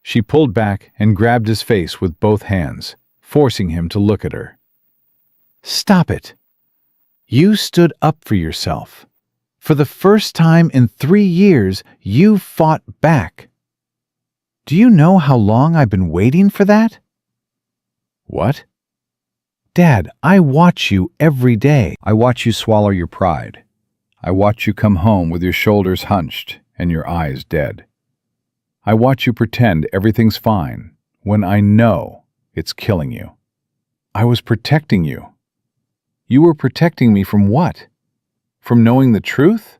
She pulled back and grabbed his face with both hands, forcing him to look at her. "Stop it. You stood up for yourself. For the first time in 3 years, you fought back. Do you know how long I've been waiting for that?" "What?" "Dad, I watch you every day. I watch you swallow your pride. I watch you come home with your shoulders hunched and your eyes dead. I watch you pretend everything's fine when I know it's killing you. I was protecting you. You were protecting me from what? From knowing the truth?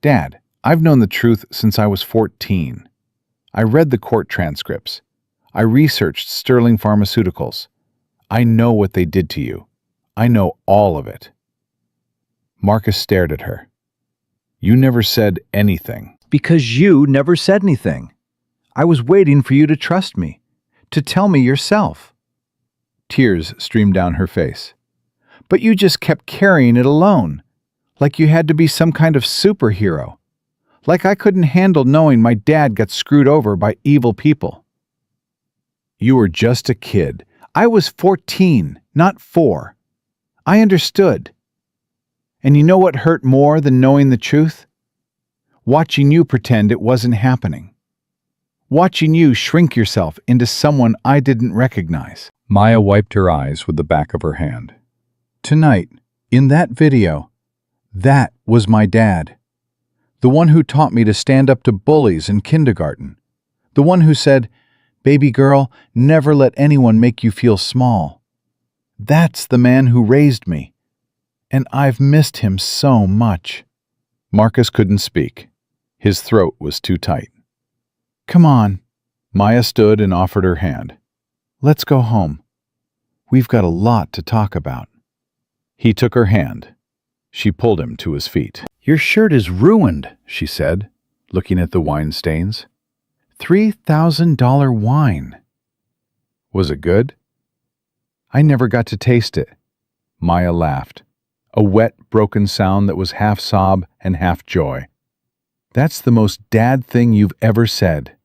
Dad, I've known the truth since I was 14. I read the court transcripts. I researched Sterling Pharmaceuticals. I know what they did to you. I know all of it." Marcus stared at her. "You never said anything." "Because you never said anything. I was waiting for you to trust me, to tell me yourself." Tears streamed down her face. "But you just kept carrying it alone, like you had to be some kind of superhero. Like I couldn't handle knowing my dad got screwed over by evil people." "You were just a kid. I was 14, not 4. I understood. And you know what hurt more than knowing the truth? Watching you pretend it wasn't happening. Watching you shrink yourself into someone I didn't recognize." Maya wiped her eyes with the back of her hand. Tonight, in that video, that was my dad. The one who taught me to stand up to bullies in kindergarten. The one who said, "Baby girl, never let anyone make you feel small." That's the man who raised me. And I've missed him so much. Marcus couldn't speak. His throat was too tight. Come on. Maya stood and offered her hand. Let's go home. We've got a lot to talk about. He took her hand. She pulled him to his feet. Your shirt is ruined, she said, looking at the wine stains. $3,000 wine. Was it good? I never got to taste it. Maya laughed, a wet, broken sound that was half sob and half joy. That's the most dad thing you've ever said.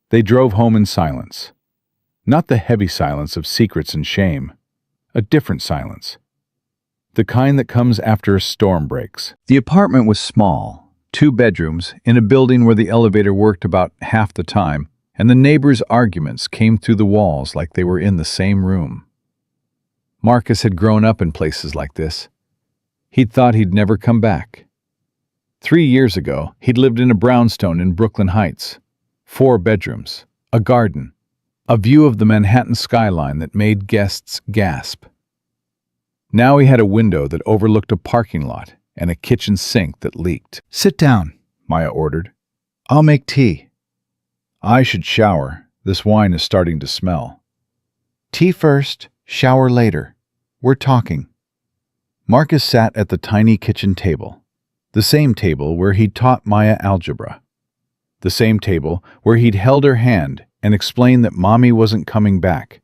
They drove home in silence. Not the heavy silence of secrets and shame. A different silence. The kind that comes after a storm breaks. The apartment was small, 2 bedrooms, in a building where the elevator worked about half the time, and the neighbors' arguments came through the walls like they were in the same room. Marcus had grown up in places like this. He'd thought he'd never come back. 3 years ago, he'd lived in a brownstone in Brooklyn Heights. 4 bedrooms, a garden, a view of the Manhattan skyline that made guests gasp. Now he had a window that overlooked a parking lot and a kitchen sink that leaked. Sit down, Maya ordered. I'll make tea. I should shower. This wine is starting to smell. Tea first, shower later. We're talking. Marcus sat at the tiny kitchen table, the same table where he'd taught Maya algebra, the same table where he'd held her hand and explained that Mommy wasn't coming back,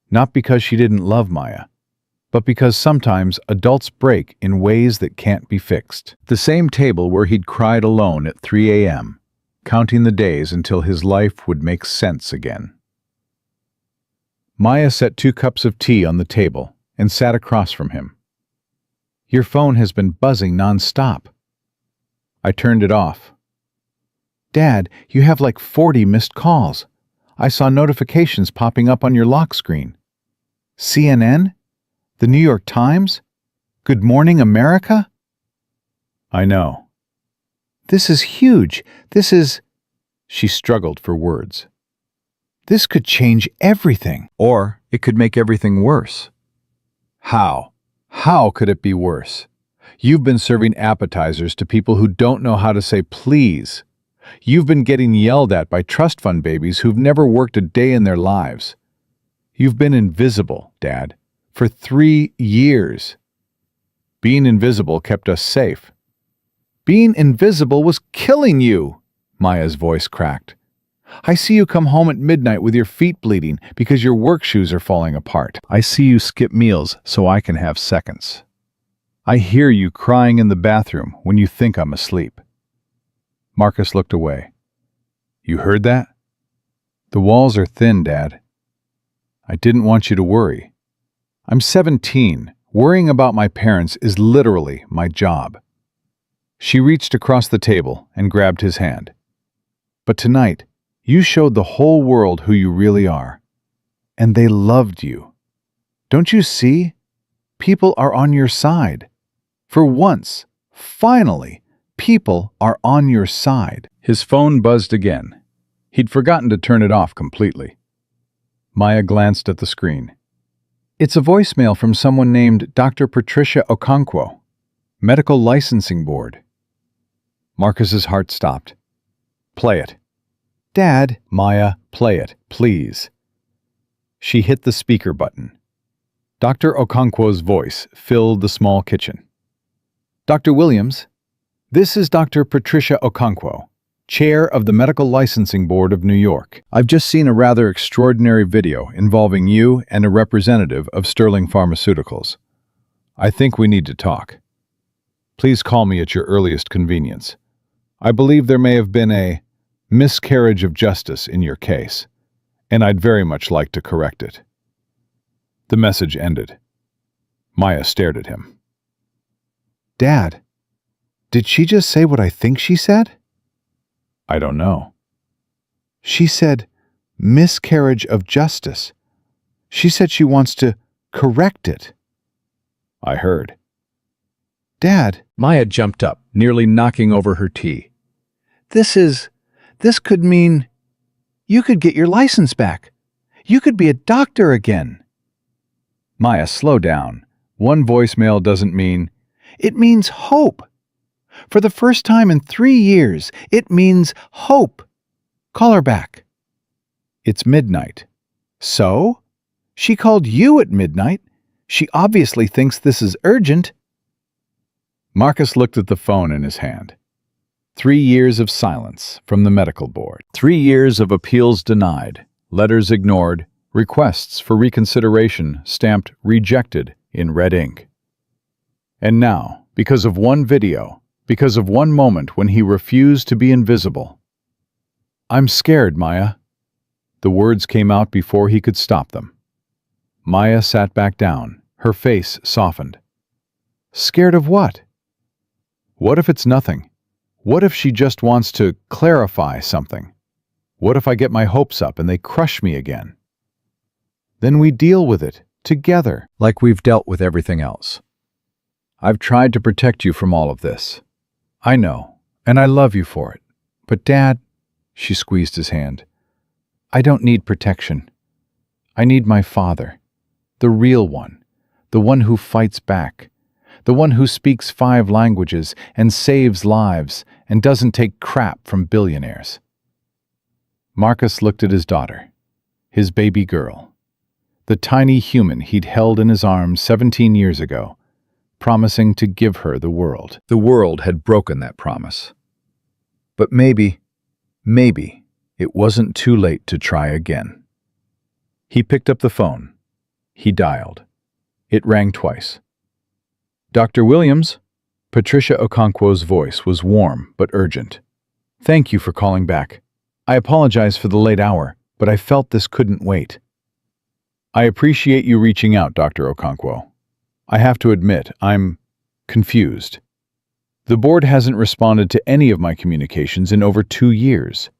not because she didn't love Maya, but because sometimes adults break in ways that can't be fixed. The same table where he'd cried alone at 3 a.m., counting the days until his life would make sense again. Maya set 2 cups of tea on the table and sat across from him. Your phone has been buzzing nonstop. I turned it off. Dad, you have like 40 missed calls. I saw notifications popping up on your lock screen. CNN? The New York Times? Good Morning America? I know. This is huge. This is... She struggled for words. This could change everything. Or it could make everything worse. How? How could it be worse? You've been serving appetizers to people who don't know how to say please. You've been getting yelled at by trust fund babies who've never worked a day in their lives. You've been invisible, Dad, for 3 years. Being invisible kept us safe. Being invisible was killing you, Maya's voice cracked. I see you come home at midnight with your feet bleeding because your work shoes are falling apart. I see you skip meals so I can have seconds. I hear you crying in the bathroom when you think I'm asleep. Marcus looked away. You heard that? The walls are thin, Dad. I didn't want you to worry. I'm 17. Worrying about my parents is literally my job. She reached across the table and grabbed his hand. But tonight, you showed the whole world who you really are. And they loved you. Don't you see? People are on your side. For once, finally, people are on your side. His phone buzzed again. He'd forgotten to turn it off completely. Maya glanced at the screen. It's a voicemail from someone named Dr. Patricia Okonkwo, Medical Licensing Board. Marcus's heart stopped. Play it. Dad. Maya, play it, please. She hit the speaker button. Dr. Okonkwo's voice filled the small kitchen. Dr. Williams, this is Dr. Patricia Okonkwo, Chair of the Medical Licensing Board of New York. I've just seen a rather extraordinary video involving you and a representative of Sterling Pharmaceuticals. I think we need to talk. Please call me at your earliest convenience. I believe there may have been a miscarriage of justice in your case, and I'd very much like to correct it. The message ended. Maya stared at him. Dad, did she just say what I think she said? I don't know. She said, miscarriage of justice. She said she wants to correct it. I heard. Dad, Maya jumped up, nearly knocking over her tea. This could mean you could get your license back. You could be a doctor again. Maya, slow down. One voicemail doesn't mean... It means hope. For the first time in 3 years, it means hope. Call her back. It's midnight. So? She called you at midnight. She obviously thinks this is urgent. Marcus looked at the phone in his hand. 3 years of silence from the medical board. 3 years of appeals denied, letters ignored, requests for reconsideration stamped rejected in red ink. And now, because of one video, because of one moment when he refused to be invisible. I'm scared, Maya. The words came out before he could stop them. Maya sat back down, her face softened. Scared of what? What if it's nothing? What if she just wants to clarify something? What if I get my hopes up and they crush me again? Then we deal with it, together, like we've dealt with everything else. I've tried to protect you from all of this. I know, and I love you for it. But Dad, she squeezed his hand, I don't need protection. I need my father, the real one, the one who fights back, the one who speaks 5 languages and saves lives and doesn't take crap from billionaires. Marcus looked at his daughter, his baby girl, the tiny human he'd held in his arms 17 years ago, promising to give her the world. The world had broken that promise. But maybe it wasn't too late to try again. He picked up the phone. He dialed. It rang twice. Dr. Williams? Patricia Okonkwo's voice was warm but urgent. Thank you for calling back. I apologize for the late hour, but I felt this couldn't wait. I appreciate you reaching out, Dr. Okonkwo. I have to admit, I'm confused. The board hasn't responded to any of my communications in over 2 years.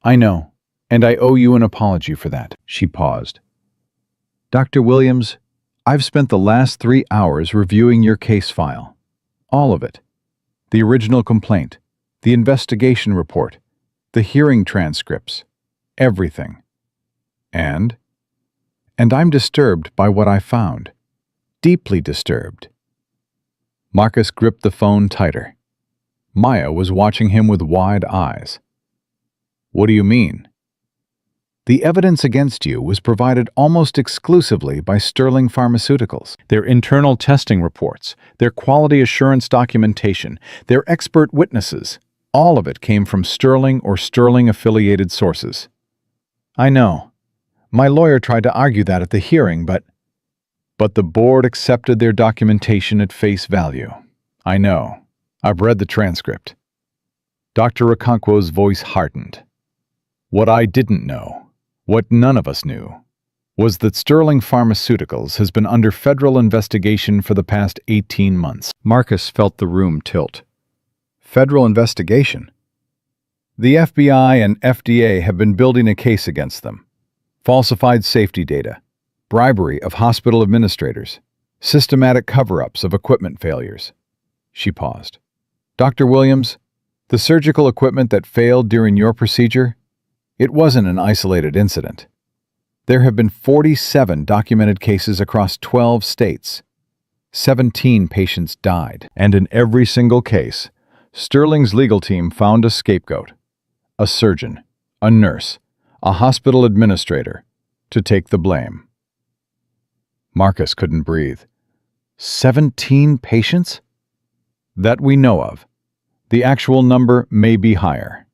I know, and I owe you an apology for that. She paused. Dr. Williams, I've spent the last 3 hours reviewing your case file. All of it. The original complaint, the investigation report, the hearing transcripts, everything. And I'm disturbed by what I found. Deeply disturbed. Marcus gripped the phone tighter. Maya was watching him with wide eyes. What do you mean? The evidence against you was provided almost exclusively by Sterling Pharmaceuticals. Their internal testing reports, their quality assurance documentation, their expert witnesses, all of it came from Sterling or Sterling-affiliated sources. I know. My lawyer tried to argue that at the hearing, but the board accepted their documentation at face value. I know. I've read the transcript. Dr. Okonkwo's voice hardened. What I didn't know, what none of us knew, was that Sterling Pharmaceuticals has been under federal investigation for the past 18 months. Marcus felt the room tilt. Federal investigation? The FBI and FDA have been building a case against them. Falsified safety data, bribery of hospital administrators, systematic cover-ups of equipment failures. She paused. Dr. Williams, the surgical equipment that failed during your procedure, it wasn't an isolated incident. There have been 47 documented cases across 12 states. 17 patients died, and in every single case, Sterling's legal team found a scapegoat, a surgeon, a nurse, a hospital administrator, to take the blame. Marcus couldn't breathe. 17 patients? That we know of. The actual number may be higher.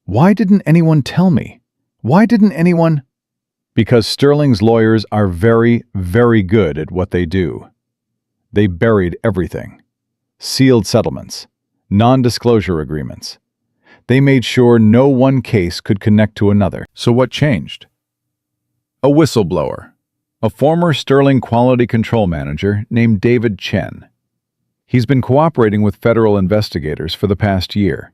Why didn't anyone tell me? Why didn't anyone? Because Sterling's lawyers are very, very good at what they do. They buried everything. Sealed settlements, non-disclosure agreements. They made sure no one case could connect to another. So what changed? A whistleblower, a former Sterling quality control manager named David Chen. He's been cooperating with federal investigators for the past year.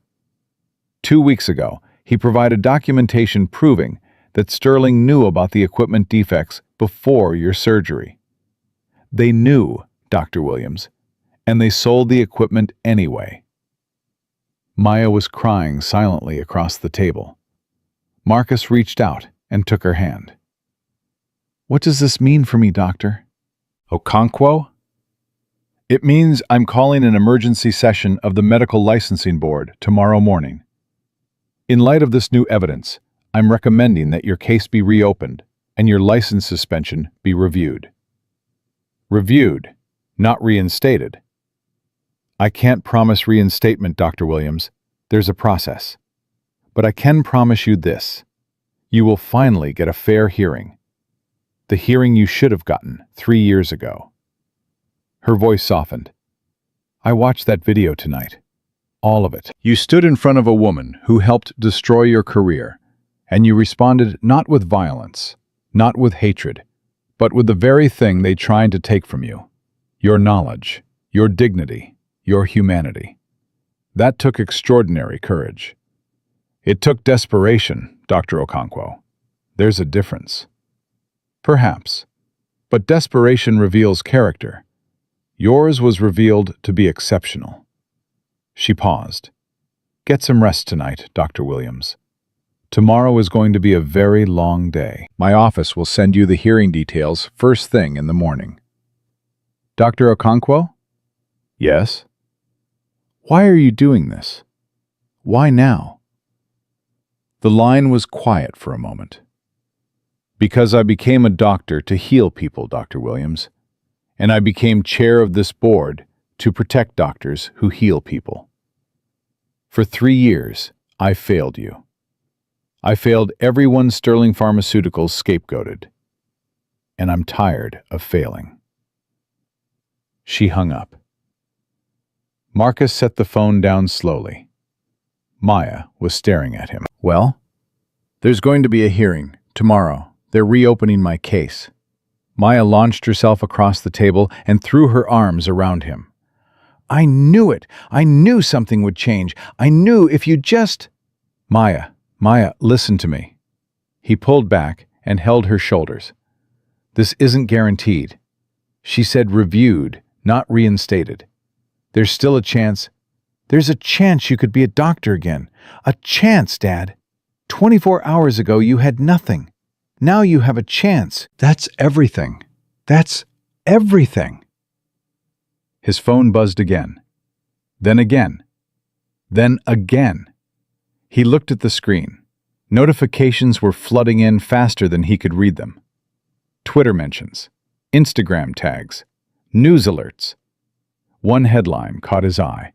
2 weeks ago, he provided documentation proving that Sterling knew about the equipment defects before your surgery. They knew Dr. Williams, and they sold the equipment anyway. Maya was crying silently across the table. Marcus reached out and took her hand. "What does this mean for me, doctor?" "Okonkwo? It means I'm calling an emergency session of the Medical Licensing Board tomorrow morning. In light of this new evidence, I'm recommending that your case be reopened and your license suspension be reviewed." Reviewed, not reinstated. "I can't promise reinstatement, Dr. Williams. There's a process. But I can promise you this. You will finally get a fair hearing. The hearing you should have gotten 3 years ago." Her voice softened. "I watched that video tonight. All of it. You stood in front of a woman who helped destroy your career, and you responded not with violence, not with hatred, but with the very thing they tried to take from you: your knowledge, your dignity, your humanity. That took extraordinary courage. It took desperation, Dr. Okonkwo. There's a difference." "Perhaps. But desperation reveals character. Yours was revealed to be exceptional." She paused. "Get some rest tonight, Dr. Williams. Tomorrow is going to be a very long day. My office will send you the hearing details first thing in the morning." "Dr. Okonkwo?" "Yes?" "Why are you doing this? Why now?" The line was quiet for a moment. "Because I became a doctor to heal people, Dr. Williams, and I became chair of this board to protect doctors who heal people. For 3 years, I failed you. I failed everyone Sterling Pharmaceuticals scapegoated, and I'm tired of failing." She hung up. Marcus set the phone down slowly. Maya was staring at him. "Well, there's going to be a hearing tomorrow. They're reopening my case." Maya launched herself across the table and threw her arms around him. "I knew it! I knew something would change! I knew if you just—" Maya, listen to me." He pulled back and held her shoulders. "This isn't guaranteed." She said reviewed, not reinstated. "There's still a chance. There's a chance you could be a doctor again. A chance, Dad. 24 hours ago you had nothing. Now you have a chance. That's everything. That's everything." His phone buzzed again. Then again. Then again. He looked at the screen. Notifications were flooding in faster than he could read them. Twitter mentions, Instagram tags, news alerts. One headline caught his eye.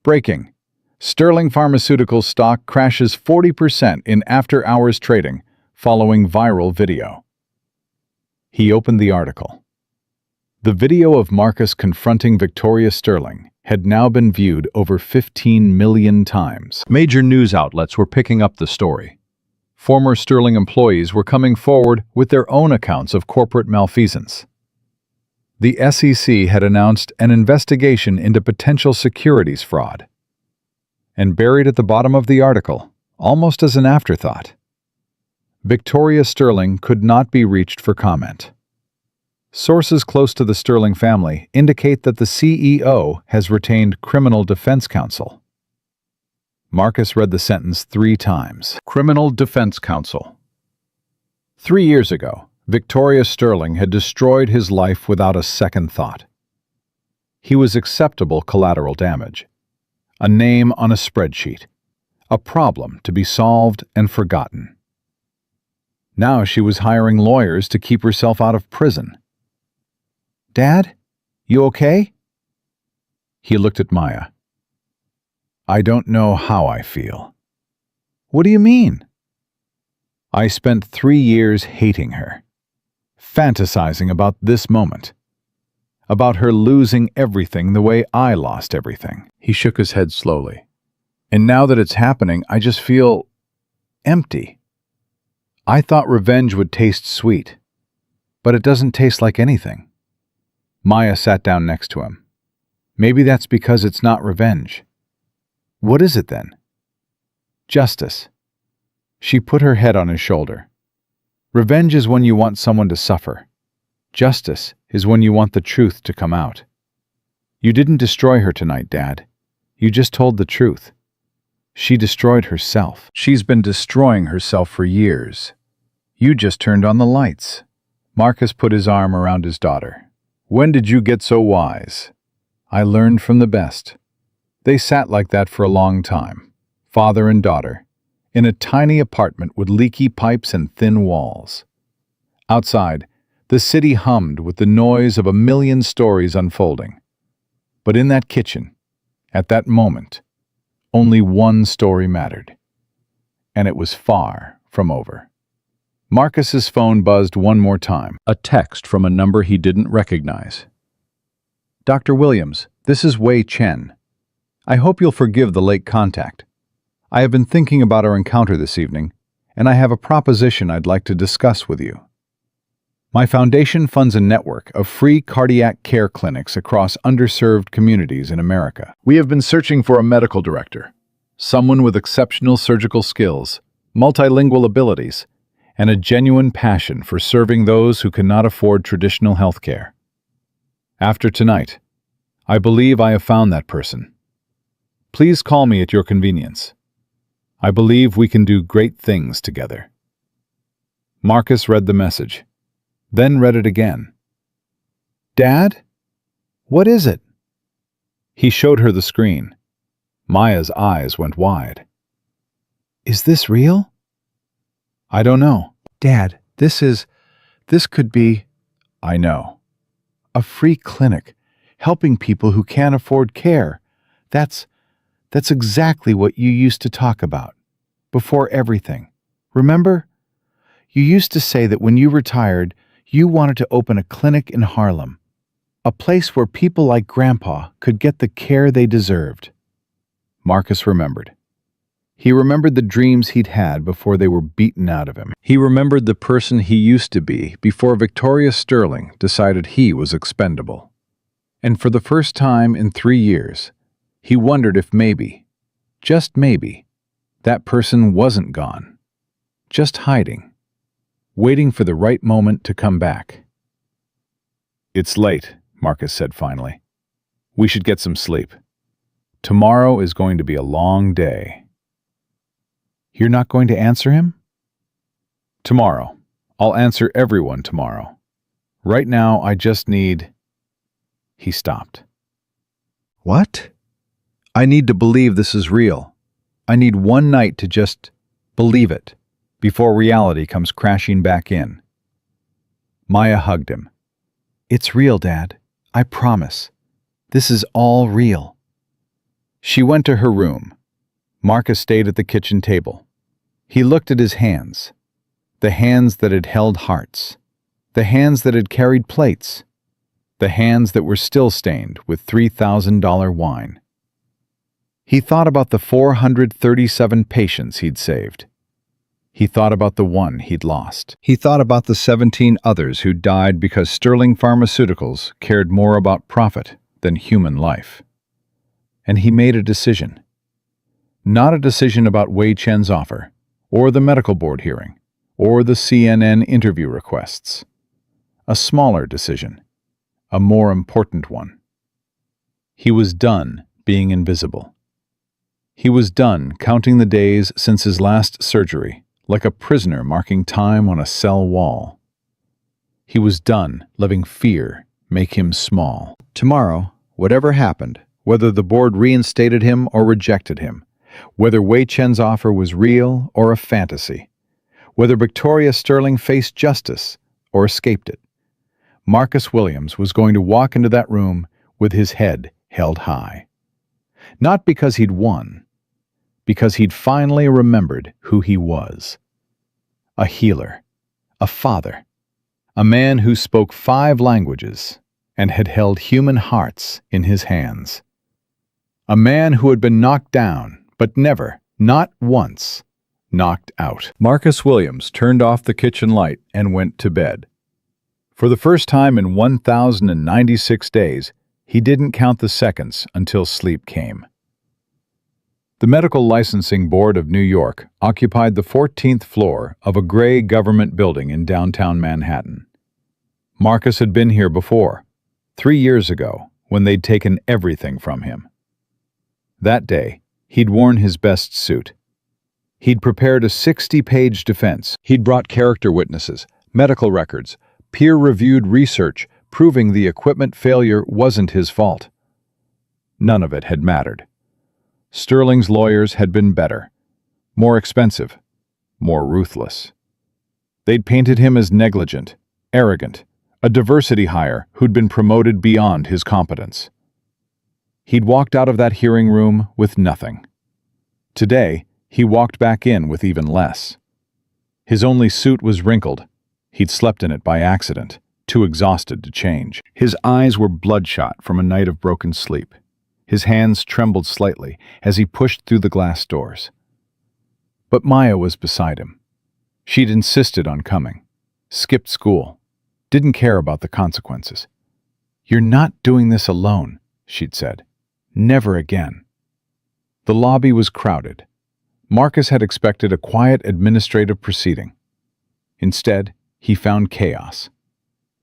"Breaking. Sterling Pharmaceuticals stock crashes 40% in after-hours trading following viral video." He opened the article. The video of Marcus confronting Victoria Sterling had now been viewed over 15 million times. Major news outlets were picking up the story. Former Sterling employees were coming forward with their own accounts of corporate malfeasance. The SEC had announced an investigation into potential securities fraud. And buried at the bottom of the article, almost as an afterthought, Victoria Sterling could not be reached for comment. Sources close to the Sterling family indicate that the CEO has retained criminal defense counsel. Marcus read the sentence 3 times. Criminal defense counsel. 3 years ago, Victoria Sterling had destroyed his life without a second thought. He was acceptable collateral damage, a name on a spreadsheet, a problem to be solved and forgotten. Now she was hiring lawyers to keep herself out of prison. "Dad, you okay?" He looked at Maya. "I don't know how I feel." "What do you mean?" "I spent 3 years hating her, fantasizing about this moment, about her losing everything the way I lost everything." He shook his head slowly. "And now that it's happening, I just feel empty. I thought revenge would taste sweet, but it doesn't taste like anything." Maya sat down next to him. "Maybe that's because it's not revenge. What is it then?" "Justice." She put her head on his shoulder. "Revenge is when you want someone to suffer. Justice is when you want the truth to come out. You didn't destroy her tonight, Dad. You just told the truth. She destroyed herself. She's been destroying herself for years. You just turned on the lights. Marcus put his arm around his daughter. When did you get so wise? I learned from the best. They sat like that for a long time, father and daughter, in a tiny apartment with leaky pipes and thin walls. Outside, the city hummed with the noise of a million stories unfolding. But in that kitchen, at that moment, only one story mattered. And it was far from over. Marcus's phone buzzed one more time. A text from a number he didn't recognize. Dr. Williams, this is Wei Chen. I hope you'll forgive the late contact. I have been thinking about our encounter this evening, and I have a proposition I'd like to discuss with you. My foundation funds a network of free cardiac care clinics across underserved communities in America. We have been searching for a medical director, someone with exceptional surgical skills, multilingual abilities, and a genuine passion for serving those who cannot afford traditional health care. After tonight, I believe I have found that person. Please call me at your convenience. I believe we can do great things together. Marcus read the message, then read it again. Dad? What is it? He showed her the screen. Maya's eyes went wide. Is this real? I don't know. Dad, this could be, I know, a free clinic, helping people who can't afford care. That's exactly what you used to talk about, before everything. Remember? You used to say that when you retired, you wanted to open a clinic in Harlem, a place where people like Grandpa could get the care they deserved. Marcus remembered. He remembered the dreams he'd had before they were beaten out of him. He remembered the person he used to be before Victoria Sterling decided he was expendable. And for the first time in 3 years, he wondered if maybe, just maybe, that person wasn't gone, just hiding, waiting for the right moment to come back. It's late, Marcus said finally. We should get some sleep. Tomorrow is going to be a long day. You're not going to answer him? Tomorrow. I'll answer everyone tomorrow. Right now, I just need... He stopped. What? I need to believe this is real. I need one night to just believe it, before reality comes crashing back in. Maya hugged him. It's real, Dad. I promise. This is all real. She went to her room. Marcus stayed at the kitchen table. He looked at his hands, the hands that had held hearts, the hands that had carried plates, the hands that were still stained with $3,000 wine. He thought about the 437 patients he'd saved. He thought about the one he'd lost. He thought about the 17 others who died because Sterling Pharmaceuticals cared more about profit than human life. And he made a decision. Not a decision about Wei Chen's offer, or the medical board hearing, or the CNN interview requests. A smaller decision, a more important one. He was done being invisible. He was done counting the days since his last surgery, like a prisoner marking time on a cell wall. He was done letting fear make him small. Tomorrow, whatever happened, whether the board reinstated him or rejected him, whether Wei Chen's offer was real or a fantasy, whether Victoria Sterling faced justice or escaped it, Marcus Williams was going to walk into that room with his head held high. Not because he'd won, because he'd finally remembered who he was. A healer, a father, a man who spoke 5 languages and had held human hearts in his hands. A man who had been knocked down, but never, not once, knocked out. Marcus Williams turned off the kitchen light and went to bed. For the first time in 1,096 days, he didn't count the seconds until sleep came. The Medical Licensing Board of New York occupied the 14th floor of a gray government building in downtown Manhattan. Marcus had been here before, 3 years ago, when they'd taken everything from him. That day, he'd worn his best suit. He'd prepared a 60-page defense. He'd brought character witnesses, medical records, peer-reviewed research proving the equipment failure wasn't his fault. None of it had mattered. Sterling's lawyers had been better, more expensive, more ruthless. They'd painted him as negligent, arrogant, a diversity hire who'd been promoted beyond his competence. He'd walked out of that hearing room with nothing. Today, he walked back in with even less. His only suit was wrinkled. He'd slept in it by accident, too exhausted to change. His eyes were bloodshot from a night of broken sleep. His hands trembled slightly as he pushed through the glass doors. But Maya was beside him. She'd insisted on coming, skipped school, didn't care about the consequences. "You're not doing this alone," she'd said. "Never again." The lobby was crowded. Marcus had expected a quiet administrative proceeding. Instead, he found chaos.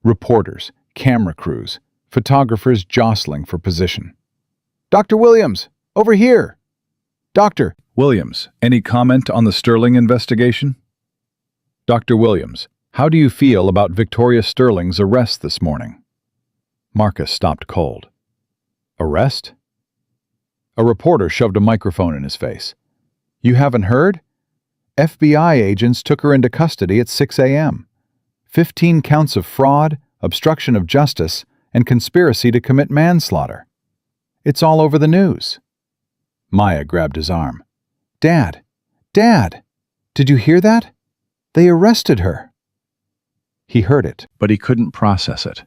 Reporters, camera crews, photographers jostling for position. "Dr. Williams, over here!" "Dr. Williams, any comment on the Sterling investigation?" "Dr. Williams, how do you feel about Victoria Sterling's arrest this morning?" Marcus stopped cold. "Arrest?" A reporter shoved a microphone in his face. "You haven't heard? FBI agents took her into custody at 6 a.m. 15 counts of fraud, obstruction of justice, and conspiracy to commit manslaughter. It's all over the news." Maya grabbed his arm. "Dad! Dad! Did you hear that? They arrested her." He heard it, but he couldn't process it.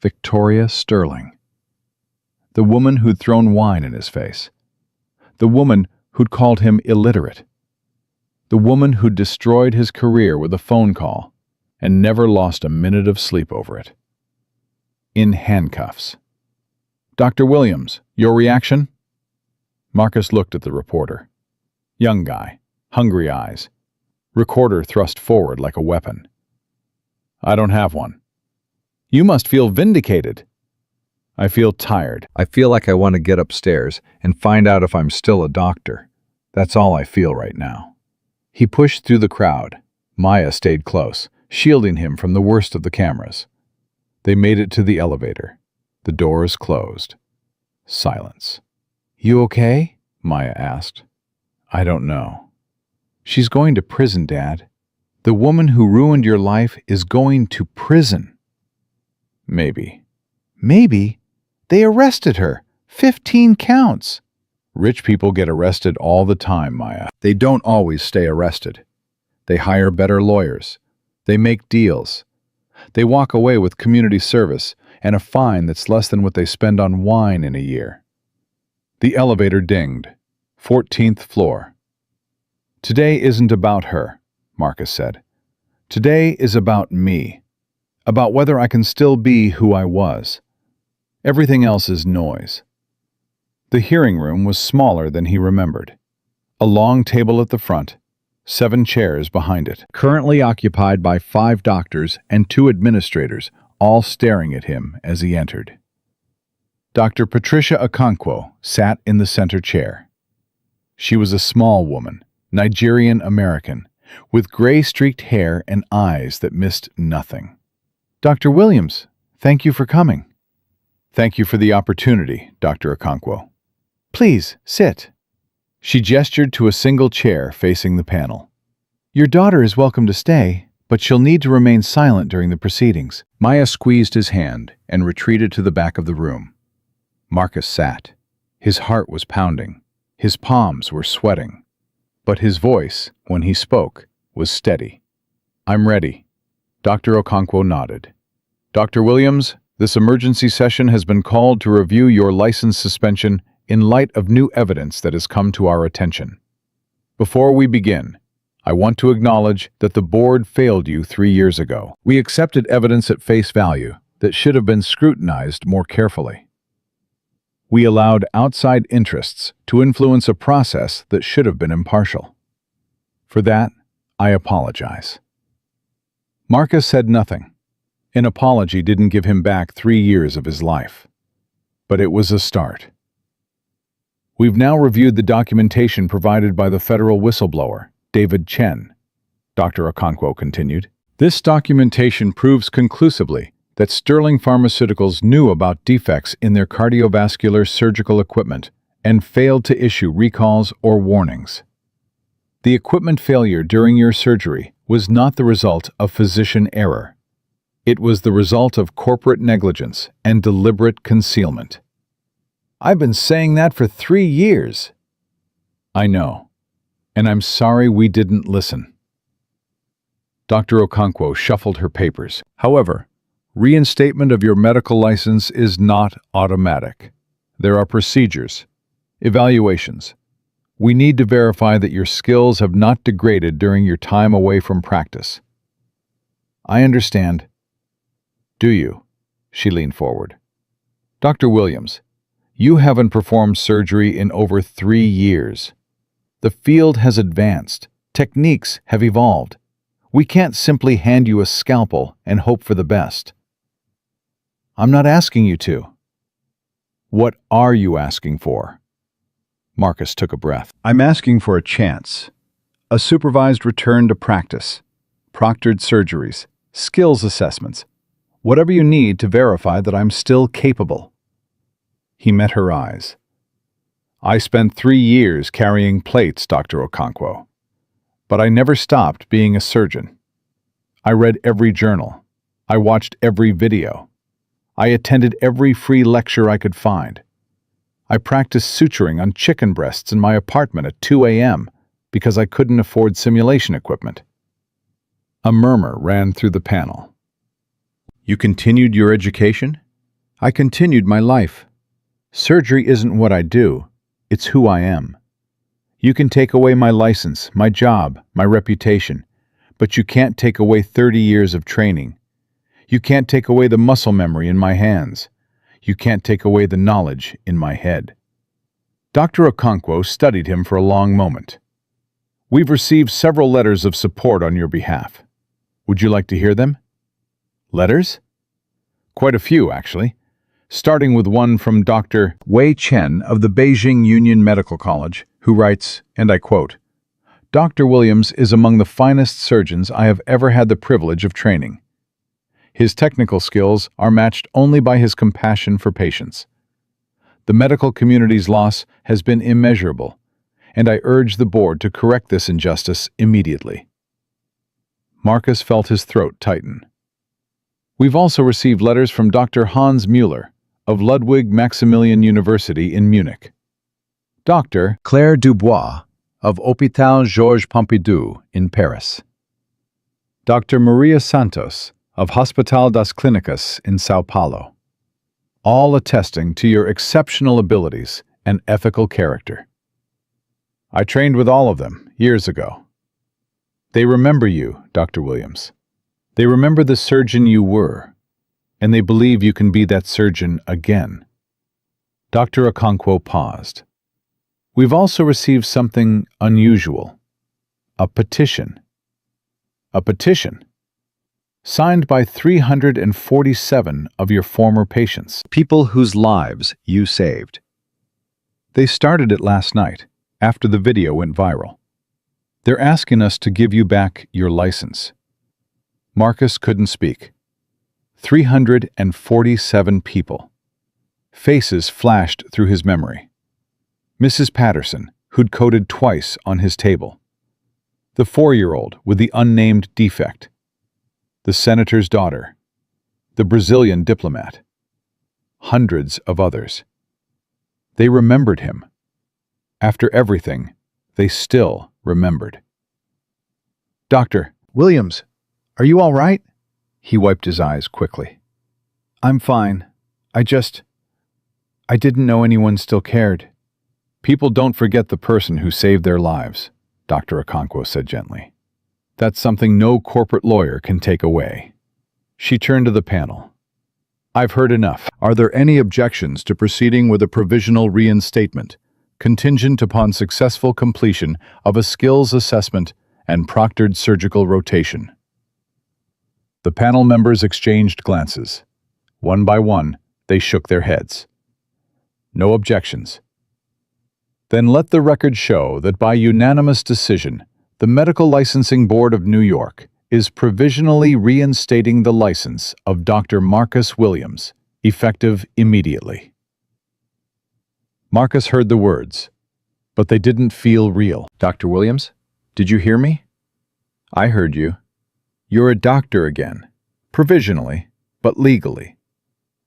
Victoria Sterling. The woman who'd thrown wine in his face. The woman who'd called him illiterate. The woman who'd destroyed his career with a phone call and never lost a minute of sleep over it. In handcuffs. "Dr. Williams, your reaction?" Marcus looked at the reporter. Young guy, hungry eyes. Recorder thrust forward like a weapon. "I don't have one." "You must feel vindicated." "I feel tired. I feel like I want to get upstairs and find out if I'm still a doctor. That's all I feel right now." He pushed through the crowd. Maya stayed close, shielding him from the worst of the cameras. They made it to the elevator. The doors closed. Silence. "You okay?" Maya asked. "I don't know." "She's going to prison, Dad. The woman who ruined your life is going to prison." "Maybe." "Maybe? They arrested her. 15 counts." "Rich people get arrested all the time, Maya. They don't always stay arrested. They hire better lawyers. They make deals. They walk away with community service and a fine that's less than what they spend on wine in a year." The elevator dinged. 14th floor. "Today isn't about her," Marcus said. "Today is about me. About whether I can still be who I was. Everything else is noise." The hearing room was smaller than he remembered. A long table at the front, 7 chairs behind it, currently occupied by 5 doctors and 2 administrators, all staring at him as he entered. Dr. Patricia Okonkwo sat in the center chair. She was a small woman, Nigerian-American, with gray-streaked hair and eyes that missed nothing. "Dr. Williams, thank you for coming." "Thank you for the opportunity, Dr. Okonkwo." "Please, sit." She gestured to a single chair facing the panel. "Your daughter is welcome to stay, but she'll need to remain silent during the proceedings." Maya squeezed his hand and retreated to the back of the room. Marcus sat. His heart was pounding. His palms were sweating. But his voice, when he spoke, was steady. "I'm ready." Dr. Okonkwo nodded. "Dr. Williams, this emergency session has been called to review your license suspension in light of new evidence that has come to our attention. Before we begin, I want to acknowledge that the board failed you 3 years ago. We accepted evidence at face value that should have been scrutinized more carefully. We allowed outside interests to influence a process that should have been impartial. For that, I apologize." Marcus said nothing. An apology didn't give him back 3 years of his life, but it was a start. We've now reviewed the documentation provided by the federal whistleblower, David Chen, Dr. Okonkwo continued. This documentation proves conclusively that Sterling Pharmaceuticals knew about defects in their cardiovascular surgical equipment and failed to issue recalls or warnings. The equipment failure during your surgery was not the result of physician error. It was the result of corporate negligence and deliberate concealment. I've been saying that for 3 years. I know, and I'm sorry we didn't listen. Dr. Okonkwo shuffled her papers. However, reinstatement of your medical license is not automatic. There are procedures, evaluations. We need to verify that your skills have not degraded during your time away from practice. I understand. Do you? She leaned forward. Dr. Williams, you haven't performed surgery in over 3 years. The field has advanced. Techniques have evolved. We can't simply hand you a scalpel and hope for the best. I'm not asking you to. What are you asking for? Marcus took a breath. I'm asking for a chance. A supervised return to practice. Proctored surgeries. Skills assessments. Whatever you need to verify that I'm still capable. He met her eyes. I spent 3 years carrying plates, Dr. Okonkwo. But I never stopped being a surgeon. I read every journal. I watched every video. I attended every free lecture I could find. I practiced suturing on chicken breasts in my apartment at 2 a.m. because I couldn't afford simulation equipment. A murmur ran through the panel. You continued your education? I continued my life. Surgery isn't what I do, it's who I am. You can take away my license, my job, my reputation, but you can't take away 30 years of training. You can't take away the muscle memory in my hands. You can't take away the knowledge in my head. Dr. Okonkwo studied him for a long moment. We've received several letters of support on your behalf. Would you like to hear them? Letters? Quite a few, actually. Starting with one from Dr. Wei Chen of the Beijing Union Medical College, who writes, and I quote, Dr. Williams is among the finest surgeons I have ever had the privilege of training. His technical skills are matched only by his compassion for patients. The medical community's loss has been immeasurable, and I urge the board to correct this injustice immediately. Marcus felt his throat tighten. We've also received letters from Dr. Hans Müller of Ludwig Maximilian University in Munich. Dr. Claire Dubois of Hôpital Georges Pompidou in Paris. Dr. Maria Santos of Hospital das Clínicas in Sao Paulo. All attesting to your exceptional abilities and ethical character. I trained with all of them years ago. They remember you, Dr. Williams. They remember the surgeon you were, and they believe you can be that surgeon again. Dr. Okonkwo paused. We've also received something unusual. A petition. A petition. Signed by 347 of your former patients. People whose lives you saved. They started it last night, after the video went viral. They're asking us to give you back your license. Marcus couldn't speak. 347 people. Faces flashed through his memory. Mrs. Patterson, who'd coded twice on his table. The 4-year-old with the unnamed defect. The senator's daughter. The Brazilian diplomat. Hundreds of others. They remembered him. After everything, they still remembered. Dr. Williams, are you all right? He wiped his eyes quickly. I'm fine. I didn't know anyone still cared. People don't forget the person who saved their lives, Dr. Okonkwo said gently. That's something no corporate lawyer can take away. She turned to the panel. I've heard enough. Are there any objections to proceeding with a provisional reinstatement, contingent upon successful completion of a skills assessment and proctored surgical rotation? The panel members exchanged glances. One by one, they shook their heads. No objections. Then let the record show that by unanimous decision, the Medical Licensing Board of New York is provisionally reinstating the license of Dr. Marcus Williams, effective immediately. Marcus heard the words, but they didn't feel real. Dr. Williams, did you hear me? I heard you. You're a doctor again, provisionally, but legally.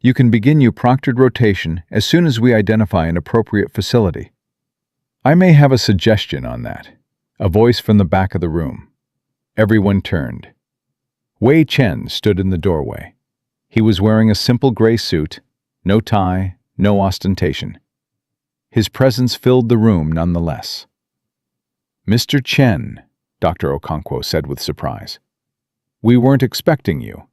You can begin your proctored rotation as soon as we identify an appropriate facility. I may have a suggestion on that. A voice from the back of the room. Everyone turned. Wei Chen stood in the doorway. He was wearing a simple gray suit, no tie, no ostentation. His presence filled the room nonetheless. Mr. Chen, Dr. Okonkwo said with surprise. We weren't expecting you.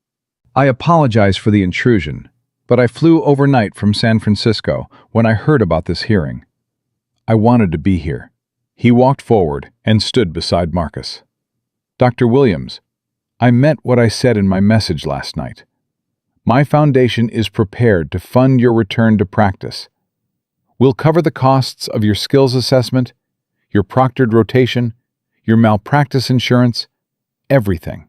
I apologize for the intrusion, but I flew overnight from San Francisco when I heard about this hearing. I wanted to be here. He walked forward and stood beside Marcus. Dr. Williams, I meant what I said in my message last night. My foundation is prepared to fund your return to practice. We'll cover the costs of your skills assessment, your proctored rotation, your malpractice insurance, everything.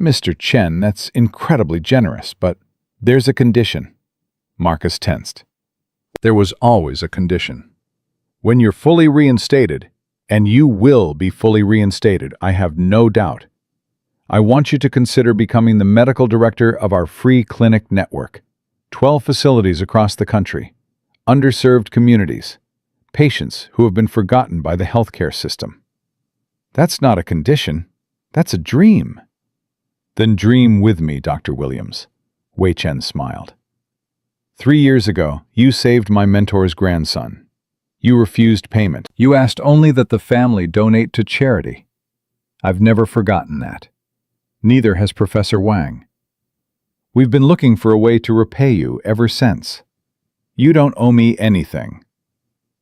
Mr. Chen, that's incredibly generous, but there's a condition. Marcus tensed. There was always a condition. When you're fully reinstated, and you will be fully reinstated, I have no doubt, I want you to consider becoming the medical director of our free clinic network. 12 facilities across the country, underserved communities, patients who have been forgotten by the healthcare system. That's not a condition, that's a dream. Then dream with me, Dr. Williams. Wei Chen smiled. 3 years ago, you saved my mentor's grandson. You refused payment. You asked only that the family donate to charity. I've never forgotten that. Neither has Professor Wang. We've been looking for a way to repay you ever since. You don't owe me anything.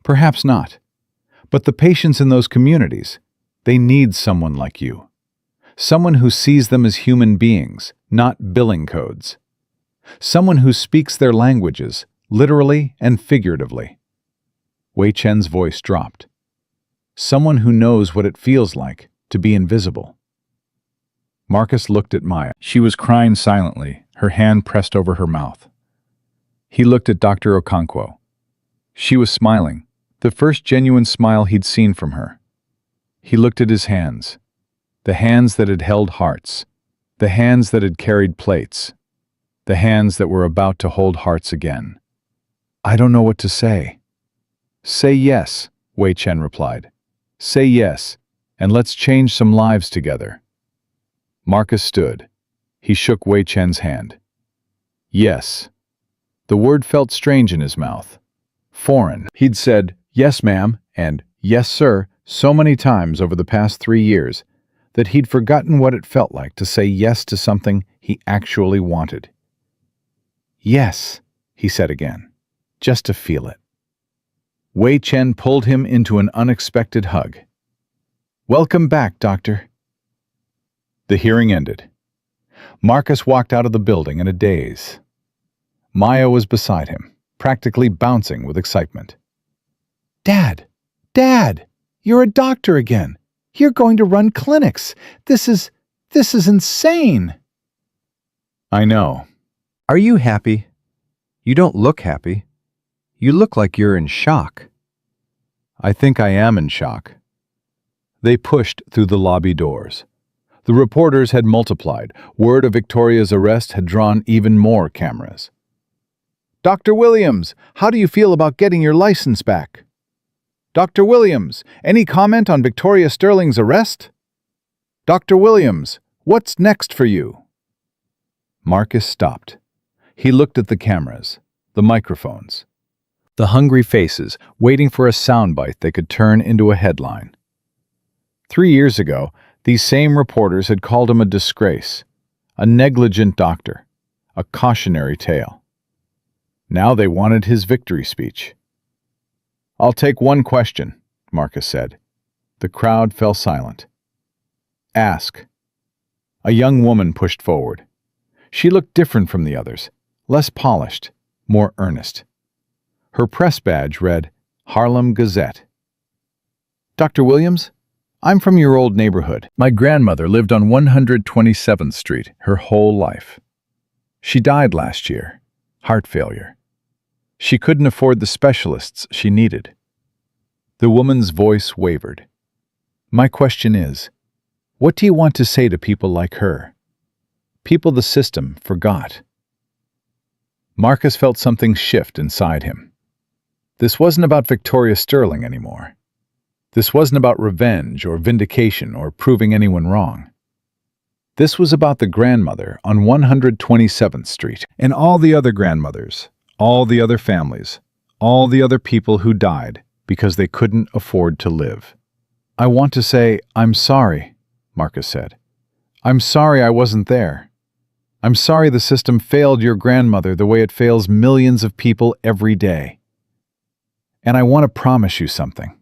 Perhaps not. But the patients in those communities, they need someone like you. Someone who sees them as human beings, not billing codes. Someone who speaks their languages, literally and figuratively. Wei Chen's voice dropped. Someone who knows what it feels like to be invisible. Marcus looked at Maya. She was crying silently, her hand pressed over her mouth. He looked at Dr. Okonkwo. She was smiling, the first genuine smile he'd seen from her. He looked at his hands, the hands that had held hearts, the hands that had carried plates, the hands that were about to hold hearts again. I don't know what to say. Say yes, Wei Chen replied. Say yes, and let's change some lives together. Marcus stood. He shook Wei Chen's hand. Yes. The word felt strange in his mouth. Foreign. He'd said, yes, ma'am, and yes, sir, so many times over the past 3 years that he'd forgotten what it felt like to say yes to something he actually wanted. Yes, he said again, just to feel it. Wei Chen pulled him into an unexpected hug. Welcome back, Doctor. The hearing ended. Marcus walked out of the building in a daze. Maya was beside him, practically bouncing with excitement. Dad! Dad! You're a doctor again! You're going to run clinics! This is insane! I know. Are you happy? You don't look happy. You look like you're in shock. I think I am in shock. They pushed through the lobby doors. The reporters had multiplied. Word of Victoria's arrest had drawn even more cameras. Dr. Williams, how do you feel about getting your license back? Dr. Williams, any comment on Victoria Sterling's arrest? Dr. Williams, what's next for you? Marcus stopped. He looked at the cameras, the microphones, the hungry faces waiting for a soundbite they could turn into a headline. 3 years ago, these same reporters had called him a disgrace, a negligent doctor, a cautionary tale. Now they wanted his victory speech. I'll take one question, Marcus said. The crowd fell silent. Ask. A young woman pushed forward. She looked different from the others, less polished, more earnest. Her press badge read, Harlem Gazette. Dr. Williams, I'm from your old neighborhood. My grandmother lived on 127th Street her whole life. She died last year, heart failure. She couldn't afford the specialists she needed. The woman's voice wavered. My question is, what do you want to say to people like her? People the system forgot. Marcus felt something shift inside him. This wasn't about Victoria Sterling anymore. This wasn't about revenge or vindication or proving anyone wrong. This was about the grandmother on 127th Street and all the other grandmothers, all the other families, all the other people who died because they couldn't afford to live. I want to say, I'm sorry, Marcus said. I'm sorry I wasn't there. I'm sorry the system failed your grandmother the way it fails millions of people every day. And I want to promise you something.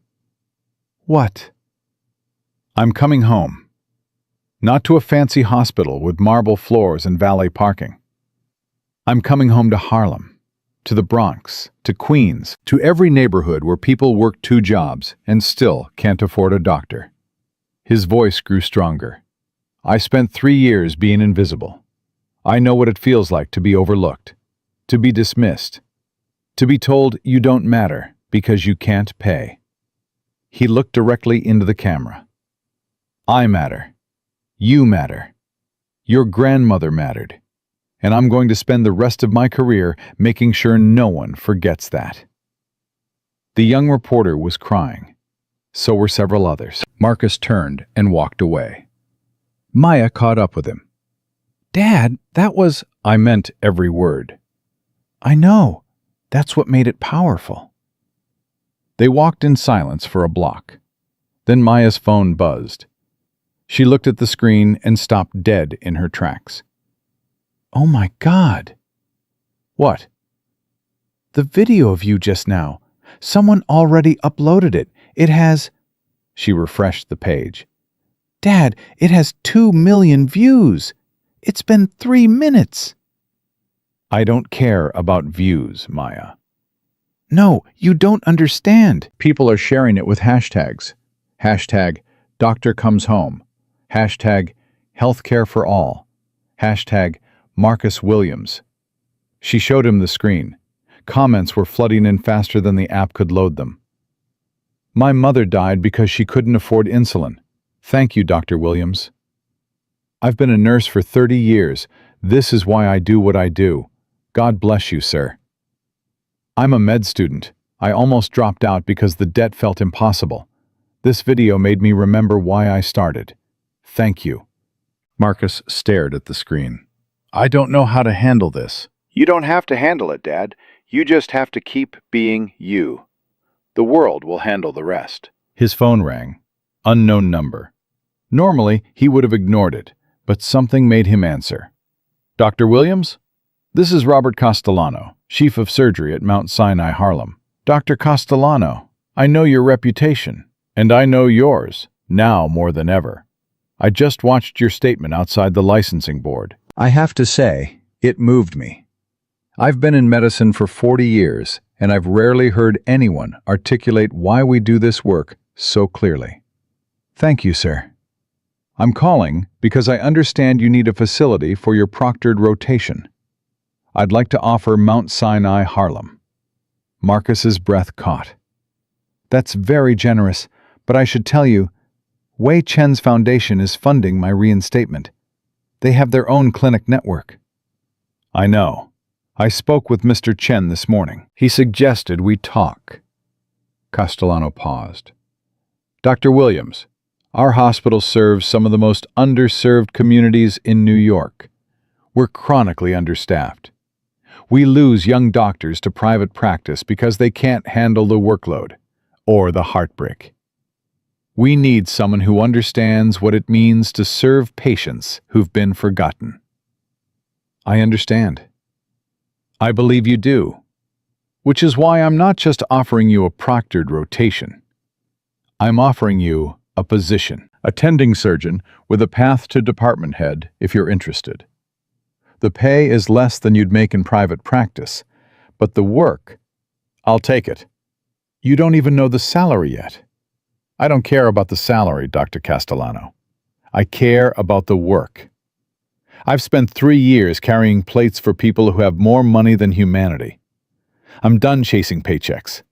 What? I'm coming home. Not to a fancy hospital with marble floors and valet parking. I'm coming home to Harlem, to the Bronx, to Queens, to every neighborhood where people work 2 jobs and still can't afford a doctor. His voice grew stronger. I spent 3 years being invisible. I know what it feels like to be overlooked, to be dismissed, to be told you don't matter because you can't pay. He looked directly into the camera. I matter. You matter. Your grandmother mattered. And I'm going to spend the rest of my career making sure no one forgets that. The young reporter was crying. So were several others. Marcus turned and walked away. Maya caught up with him. Dad, that was... I meant every word. I know. That's what made it powerful. They walked in silence for a block. Then Maya's phone buzzed. She looked at the screen and stopped dead in her tracks. Oh my God! What? The video of you just now. Someone already uploaded it. It has... She refreshed the page. Dad, it has 2 million views. It's been 3 minutes. I don't care about views, Maya. No, you don't understand. People are sharing it with hashtags. Hashtag Doctor Comes Home. Hashtag Healthcare for All. Hashtag Marcus Williams. She showed him the screen. Comments were flooding in faster than the app could load them. My mother died because she couldn't afford insulin. Thank you, Dr. Williams. I've been a nurse for 30 years. This is why I do what I do. God bless you, sir. I'm a med student. I almost dropped out because the debt felt impossible. This video made me remember why I started. Thank you. Marcus stared at the screen. I don't know how to handle this. You don't have to handle it, Dad. You just have to keep being you. The world will handle the rest. His phone rang. Unknown number. Normally, he would have ignored it, but something made him answer. Dr. Williams? This is Robert Castellano, Chief of Surgery at Mount Sinai, Harlem. Dr. Castellano, I know your reputation, and I know yours, now more than ever. I just watched your statement outside the licensing board. I have to say, it moved me. I've been in medicine for 40 years, and I've rarely heard anyone articulate why we do this work so clearly. Thank you, sir. I'm calling because I understand you need a facility for your proctored rotation. I'd like to offer Mount Sinai, Harlem. Marcus's breath caught. That's very generous, but I should tell you, Wei Chen's foundation is funding my reinstatement. They have their own clinic network. I know. I spoke with Mr. Chen this morning. He suggested we talk. Castellano paused. Dr. Williams, our hospital serves some of the most underserved communities in New York. We're chronically understaffed. We lose young doctors to private practice because they can't handle the workload or the heartbreak. We need someone who understands what it means to serve patients who've been forgotten. I understand. I believe you do, which is why I'm not just offering you a proctored rotation. I'm offering you a position, attending surgeon with a path to department head if you're interested. The pay is less than you'd make in private practice, but the work, I'll take it. You don't even know the salary yet. I don't care about the salary, Dr. Castellano. I care about the work. I've spent 3 years carrying plates for people who have more money than humanity. I'm done chasing paychecks.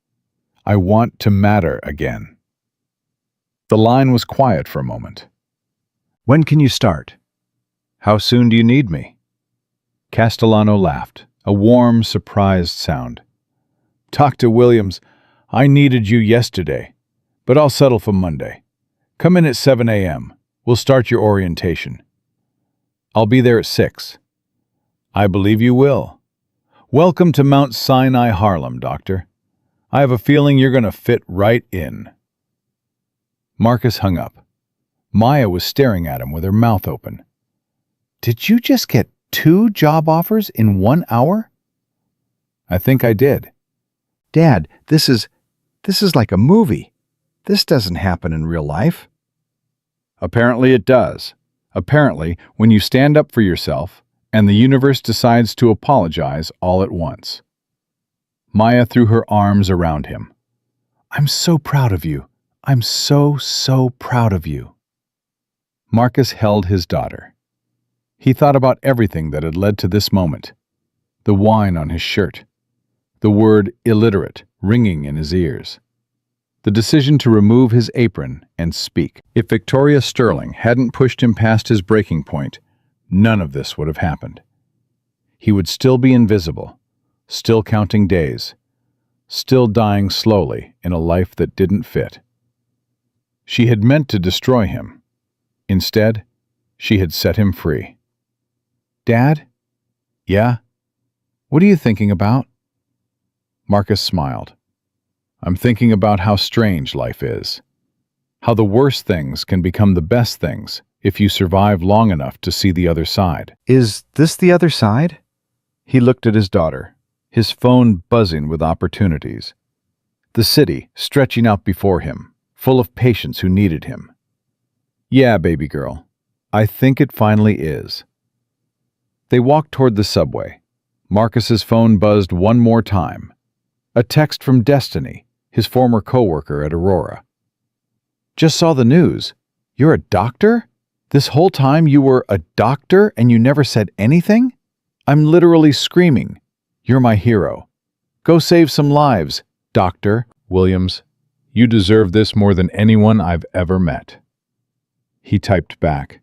I want to matter again. The line was quiet for a moment. When can you start? How soon do you need me? Castellano laughed, a warm, surprised sound. Dr. Williams, I needed you yesterday, but I'll settle for Monday. Come in at 7 a.m. We'll start your orientation. I'll be there at 6. I believe you will. Welcome to Mount Sinai, Harlem, Doctor. I have a feeling you're going to fit right in. Marcus hung up. Maya was staring at him with her mouth open. Did you just get 2 job offers in 1 hour? I think I did. Dad, this is like a movie. This doesn't happen in real life. Apparently it does. Apparently, when you stand up for yourself, and the universe decides to apologize all at once. Maya threw her arms around him. I'm so proud of you. I'm so proud of you. Marcus held his daughter. He thought about everything that had led to this moment. The wine on his shirt. The word illiterate ringing in his ears. The decision to remove his apron and speak. If Victoria Sterling hadn't pushed him past his breaking point, none of this would have happened. He would still be invisible, still counting days, still dying slowly in a life that didn't fit. She had meant to destroy him. Instead, she had set him free. Dad? Yeah? What are you thinking about? Marcus smiled. I'm thinking about how strange life is. How the worst things can become the best things if you survive long enough to see the other side. Is this the other side? He looked at his daughter, his phone buzzing with opportunities. The city stretching out before him, full of patients who needed him. Yeah, baby girl, I think it finally is. They walked toward the subway. Marcus's phone buzzed one more time. A text from Destiny, his former co-worker at Aurora. Just saw the news. You're a doctor? This whole time you were a doctor and you never said anything? I'm literally screaming. You're my hero. Go save some lives, Dr. Williams. You deserve this more than anyone I've ever met. He typed back.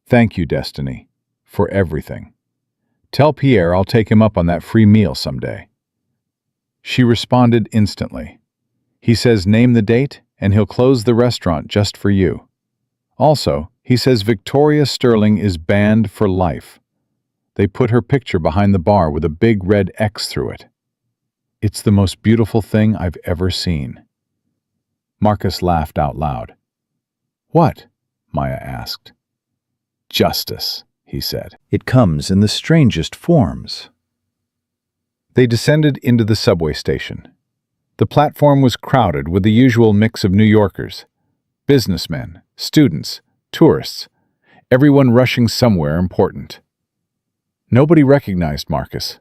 Thank you, Destiny, for everything. Tell Pierre I'll take him up on that free meal someday. She responded instantly. He says name the date and he'll close the restaurant just for you. Also, he says Victoria Sterling is banned for life. They put her picture behind the bar with a big red X through it. It's the most beautiful thing I've ever seen. Marcus laughed out loud. What? Maya asked. Justice, he said. It comes in the strangest forms. They descended into the subway station. The platform was crowded with the usual mix of New Yorkers. Businessmen, students, tourists, everyone rushing somewhere important. Nobody recognized Marcus.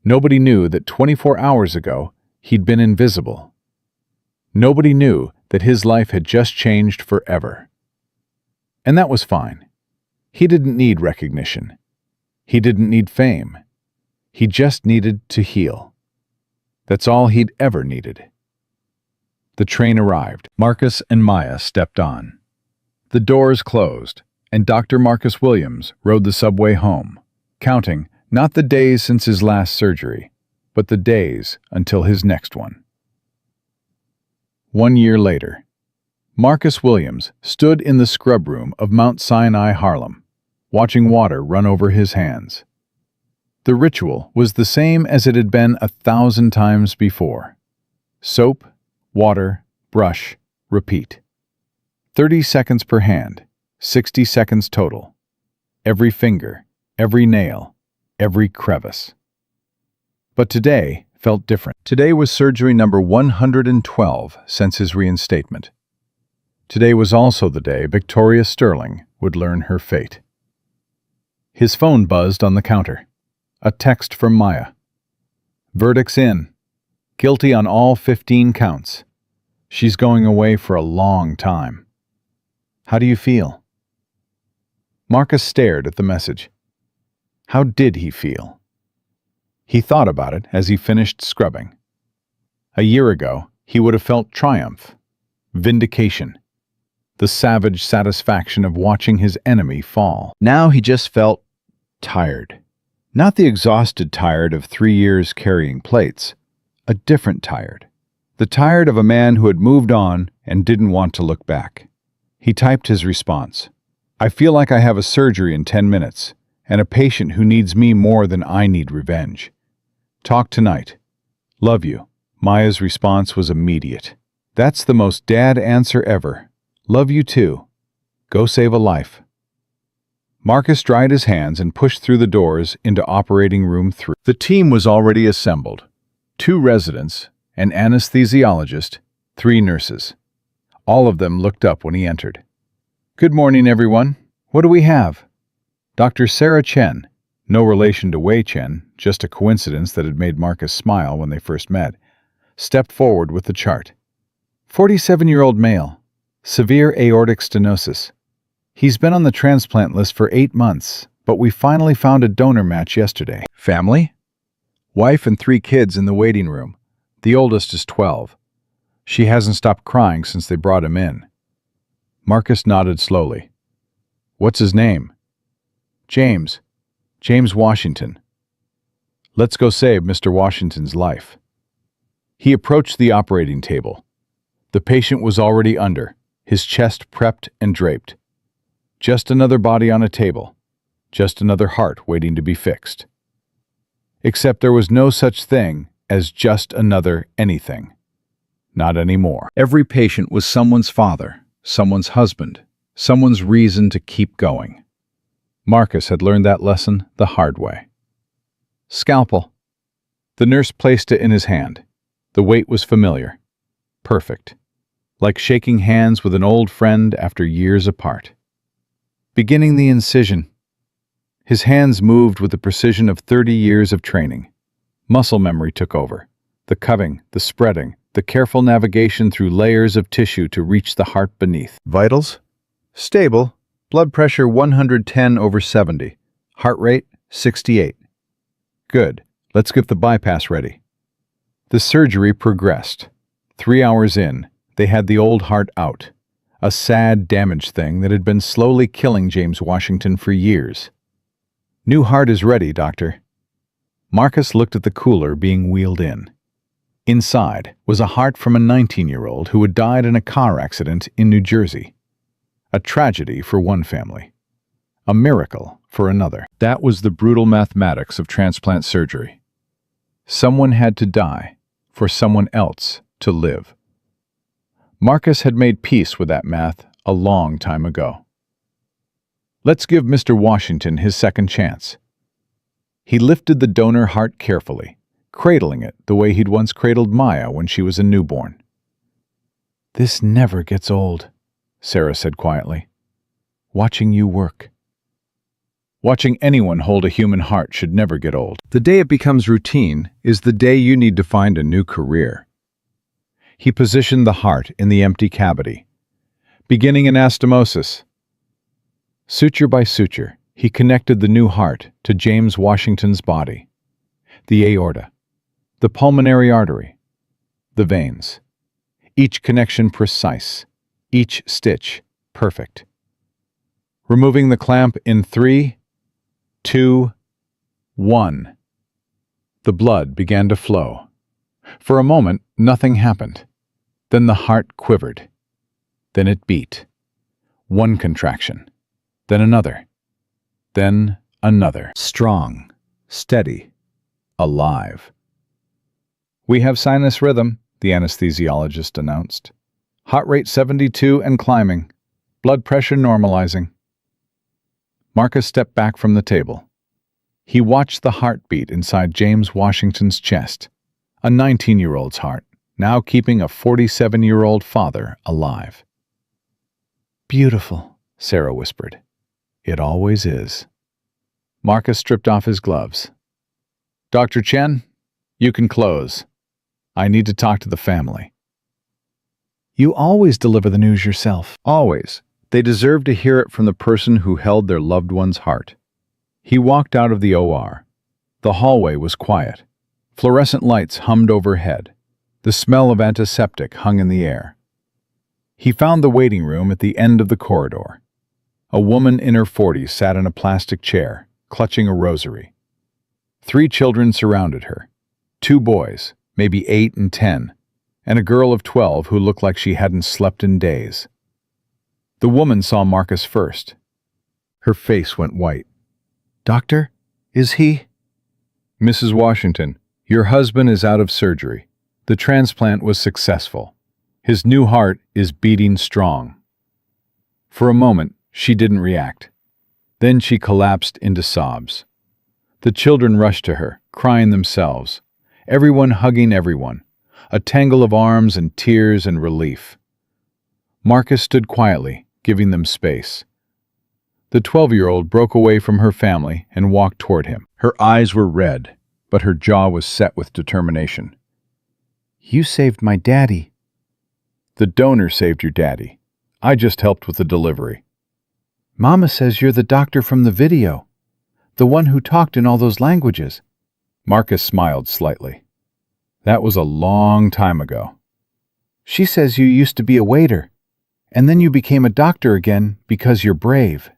Nobody knew that 24 hours ago he'd been invisible. Nobody knew that his life had just changed forever. And that was fine. He didn't need recognition. He didn't need fame. He just needed to heal. That's all he'd ever needed. The train arrived. Marcus and Maya stepped on. The doors closed, and Dr. Marcus Williams rode the subway home, counting not the days since his last surgery, but the days until his next one. 1 year later, Marcus Williams stood in the scrub room of Mount Sinai, Harlem, watching water run over his hands. The ritual was the same as it had been 1,000 times before. Soap, water, brush, repeat. 30 seconds per hand, 60 seconds total. Every finger, every nail, every crevice. But today felt different. Today was surgery number 112 since his reinstatement. Today was also the day Victoria Sterling would learn her fate. His phone buzzed on the counter. A text from Maya. Verdict's in. Guilty on all 15 counts. She's going away for a long time. How do you feel? Marcus stared at the message. How did he feel? He thought about it as he finished scrubbing. A year ago, he would have felt triumph, vindication, the savage satisfaction of watching his enemy fall. Now he just felt tired. Not the exhausted tired of 3 years carrying plates, a different tired. The tired of a man who had moved on and didn't want to look back. He typed his response. I feel like I have a surgery in 10 minutes, and a patient who needs me more than I need revenge. Talk tonight. Love you. Maya's response was immediate. That's the most dad answer ever. Love you too. Go save a life. Marcus dried his hands and pushed through the doors into operating room 3. The team was already assembled. 2 residents, an anesthesiologist, 3 nurses. All of them looked up when he entered. Good morning, everyone. What do we have? Dr. Sarah Chen, no relation to Wei Chen, just a coincidence that had made Marcus smile when they first met, stepped forward with the chart. 47-year-old male, severe aortic stenosis. He's been on the transplant list for 8 months, but we finally found a donor match yesterday. Family? Wife and 3 kids in the waiting room. The oldest is 12. She hasn't stopped crying since they brought him in. Marcus nodded slowly. What's his name? James. James Washington. Let's go save Mr. Washington's life. He approached the operating table. The patient was already under, his chest prepped and draped. Just another body on a table. Just another heart waiting to be fixed. Except there was no such thing as just another anything. Not anymore. Every patient was someone's father, someone's husband, someone's reason to keep going. Marcus had learned that lesson the hard way. Scalpel. The nurse placed it in his hand. The weight was familiar. Perfect. Like shaking hands with an old friend after years apart. Beginning the incision. His hands moved with the precision of 30 years of training. Muscle memory took over. The cutting, the spreading, the careful navigation through layers of tissue to reach the heart beneath. Vitals? Stable. Blood pressure 110/70. Heart rate 68. Good. Let's get the bypass ready. The surgery progressed. 3 hours in, they had the old heart out. A sad, damaged thing that had been slowly killing James Washington for years. New heart is ready, doctor. Marcus looked at the cooler being wheeled in. Inside was a heart from a 19-year-old who had died in a car accident in New Jersey. A tragedy for one family. A miracle for another. That was the brutal mathematics of transplant surgery. Someone had to die for someone else to live. Marcus had made peace with that math a long time ago. Let's give Mr. Washington his second chance. He lifted the donor heart carefully, cradling it the way he'd once cradled Maya when she was a newborn. This never gets old, Sarah said quietly. Watching you work. Watching anyone hold a human heart should never get old. The day it becomes routine is the day you need to find a new career. He positioned the heart in the empty cavity, beginning anastomosis. Suture by suture, he connected the new heart to James Washington's body, the aorta, the pulmonary artery, the veins. Each connection precise, each stitch perfect. Removing the clamp in 3, 2, 1. The blood began to flow. For a moment, nothing happened. Then the heart quivered. Then it beat. One contraction. Then another. Then another. Strong, steady, alive. We have sinus rhythm, the anesthesiologist announced. Heart rate 72 and climbing. Blood pressure normalizing. Marcus stepped back from the table. He watched the heartbeat inside James Washington's chest. A 19-year-old's heart, now keeping a 47-year-old father alive. Beautiful, Sarah whispered. It always is. Marcus stripped off his gloves. Dr. Chen, you can close. I need to talk to the family. You always deliver the news yourself. Always. They deserve to hear it from the person who held their loved one's heart. He walked out of the OR. The hallway was quiet. Fluorescent lights hummed overhead. The smell of antiseptic hung in the air. He found the waiting room at the end of the corridor. A woman in her 40s sat in a plastic chair, clutching a rosary. 3 children surrounded her. 2 boys, maybe 8 and 10, and a girl of 12 who looked like she hadn't slept in days. The woman saw Marcus first. Her face went white. Doctor, is he? Mrs. Washington, your husband is out of surgery. The transplant was successful. His new heart is beating strong. For a moment, she didn't react. Then she collapsed into sobs. The children rushed to her, crying themselves, everyone hugging everyone, a tangle of arms and tears and relief. Marcus stood quietly, giving them space. The 12-year-old broke away from her family and walked toward him. Her eyes were red, but her jaw was set with determination. You saved my daddy. The donor saved your daddy. I just helped with the delivery. Mama says you're the doctor from the video, the one who talked in all those languages. Marcus smiled slightly. That was a long time ago. She says you used to be a waiter, and then you became a doctor again because you're brave.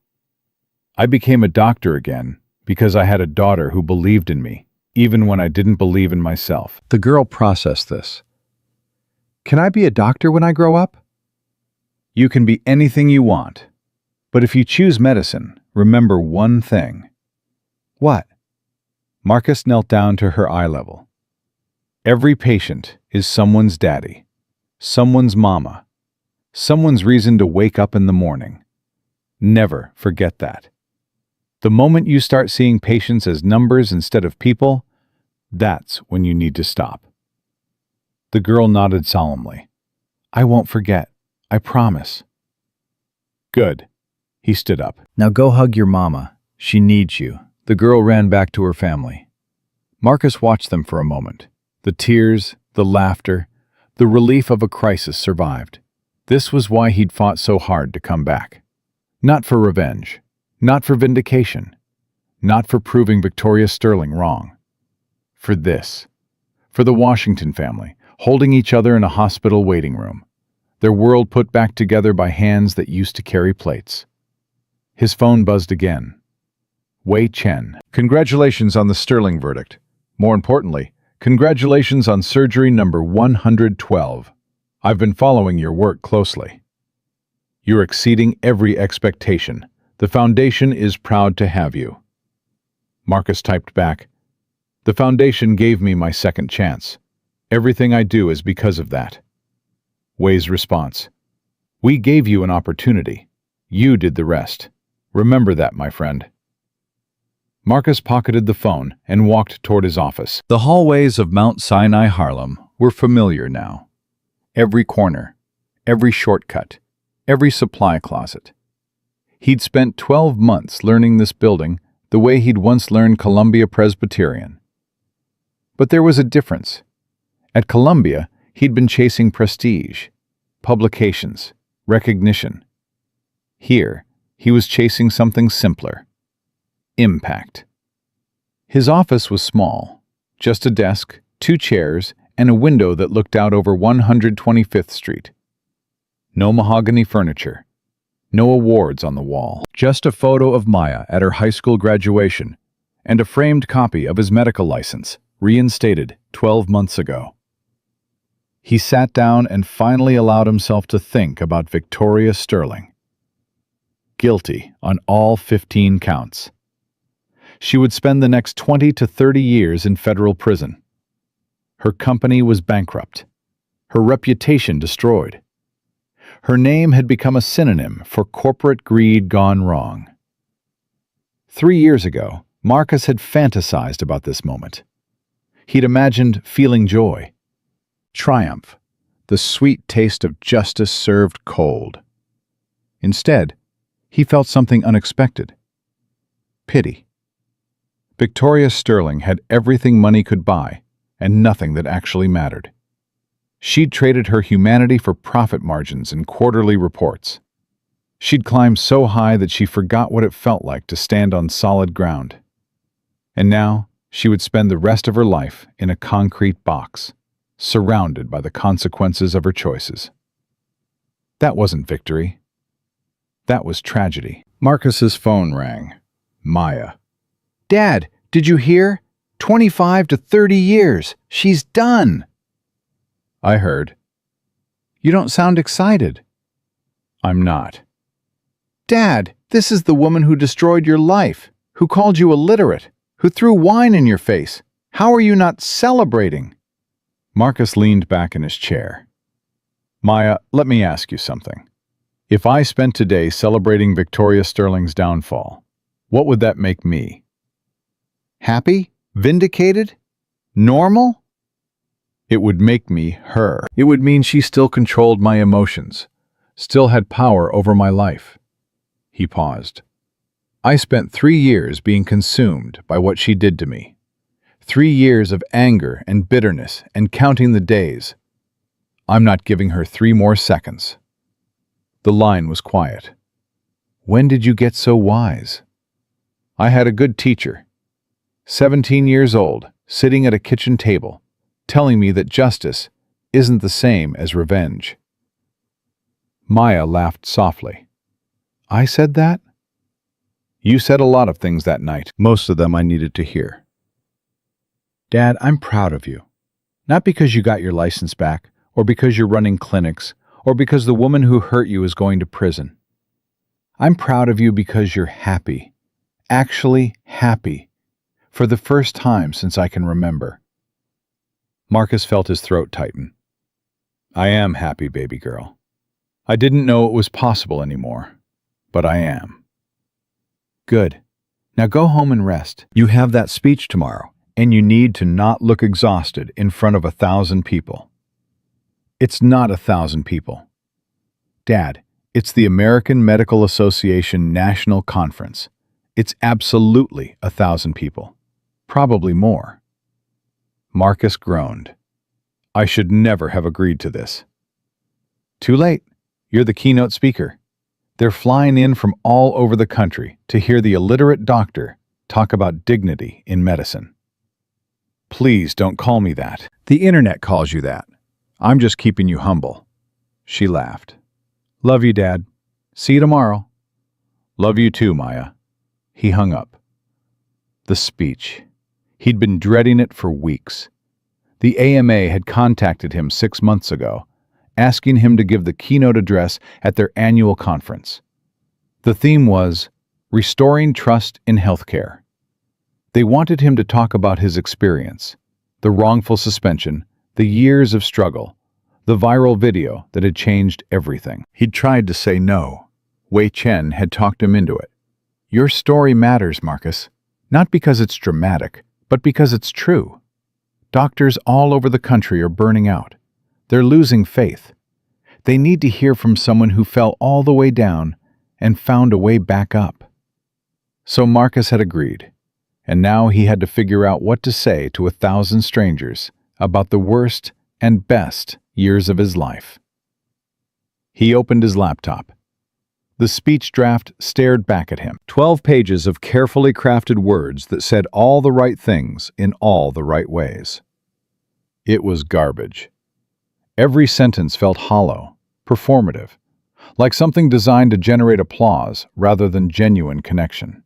I became a doctor again because I had a daughter who believed in me, even when I didn't believe in myself. The girl processed this. Can I be a doctor when I grow up? You can be anything you want. But if you choose medicine, remember one thing. What? Marcus knelt down to her eye level. Every patient is someone's daddy, someone's mama, someone's reason to wake up in the morning. Never forget that. The moment you start seeing patients as numbers instead of people, that's when you need to stop. The girl nodded solemnly. I won't forget. I promise. Good. He stood up. Now go hug your mama. She needs you. The girl ran back to her family. Marcus watched them for a moment. The tears, the laughter, the relief of a crisis survived. This was why he'd fought so hard to come back. Not for revenge. Not for vindication. Not for proving Victoria Sterling wrong. For this. For the Washington family, holding each other in a hospital waiting room. Their world put back together by hands that used to carry plates. His phone buzzed again. Wei Chen. Congratulations on the Sterling verdict. More importantly, congratulations on surgery number 112. I've been following your work closely. You're exceeding every expectation. The Foundation is proud to have you. Marcus typed back, The Foundation gave me my second chance. Everything I do is because of that. Wei's response, We gave you an opportunity. You did the rest. Remember that, my friend. Marcus pocketed the phone and walked toward his office. The hallways of Mount Sinai, Harlem were familiar now. Every corner, every shortcut, every supply closet. He'd spent 12 months learning this building the way he'd once learned Columbia Presbyterian. But there was a difference. At Columbia, he'd been chasing prestige, publications, recognition. Here, he was chasing something simpler. Impact. His office was small, just a desk, 2 chairs, and a window that looked out over 125th Street. No mahogany furniture, no awards on the wall, just a photo of Maya at her high school graduation and a framed copy of his medical license, reinstated 12 months ago. He sat down and finally allowed himself to think about Victoria Sterling. Guilty on all 15 counts. She would spend the next 20 to 30 years in federal prison. Her company was bankrupt. Her reputation destroyed. Her name had become a synonym for corporate greed gone wrong. 3 years ago, Marcus had fantasized about this moment. He'd imagined feeling joy, triumph, the sweet taste of justice served cold. Instead, he felt something unexpected. Pity. Victoria Sterling had everything money could buy and nothing that actually mattered. She'd traded her humanity for profit margins and quarterly reports. She'd climbed so high that she forgot what it felt like to stand on solid ground. And now she would spend the rest of her life in a concrete box, surrounded by the consequences of her choices. That wasn't victory. That was tragedy. Marcus's phone rang. Maya. Dad, did you hear? 25 to 30 years. She's done. I heard. You don't sound excited. I'm not. Dad, this is the woman who destroyed your life, who called you illiterate, who threw wine in your face. How are you not celebrating? Marcus leaned back in his chair. Maya, let me ask you something. If I spent today celebrating Victoria Sterling's downfall, what would that make me? Happy? Vindicated? Normal? It would make me her. It would mean she still controlled my emotions, still had power over my life. He paused. I spent 3 years being consumed by what she did to me. 3 years of anger and bitterness and counting the days. I'm not giving her 3 more seconds. The line was quiet. When did you get so wise? I had a good teacher. 17 years old, sitting at a kitchen table, telling me that justice isn't the same as revenge. Maya laughed softly. I said that? You said a lot of things that night. Most of them I needed to hear. Dad, I'm proud of you. Not because you got your license back, or because you're running clinics, or because the woman who hurt you is going to prison. I'm proud of you because you're happy. Actually happy. For the first time since I can remember. Marcus felt his throat tighten. I am happy, baby girl. I didn't know it was possible anymore, but I am. Good. Now go home and rest. You have that speech tomorrow, and you need to not look exhausted in front of 1,000 people. It's not 1,000 people. Dad, it's the American Medical Association National Conference. It's absolutely 1,000 people. Probably more. Marcus groaned. I should never have agreed to this. Too late. You're the keynote speaker. They're flying in from all over the country to hear the illiterate doctor talk about dignity in medicine. Please don't call me that. The internet calls you that. I'm just keeping you humble. She laughed. Love you, Dad. See you tomorrow. Love you too, Maya. He hung up. The speech. He'd been dreading it for weeks. The AMA had contacted him 6 months ago, asking him to give the keynote address at their annual conference. The theme was Restoring Trust in Healthcare. They wanted him to talk about his experience, the wrongful suspension, the years of struggle, the viral video that had changed everything. He'd tried to say no. Wei Chen had talked him into it. Your story matters, Marcus, not because it's dramatic, but because it's true. Doctors all over the country are burning out. They're losing faith. They need to hear from someone who fell all the way down and found a way back up. So Marcus had agreed, and now he had to figure out what to say to 1,000 strangers about the worst and best years of his life. He opened his laptop. The speech draft stared back at him. 12 pages of carefully crafted words that said all the right things in all the right ways. It was garbage. Every sentence felt hollow, performative, like something designed to generate applause rather than genuine connection.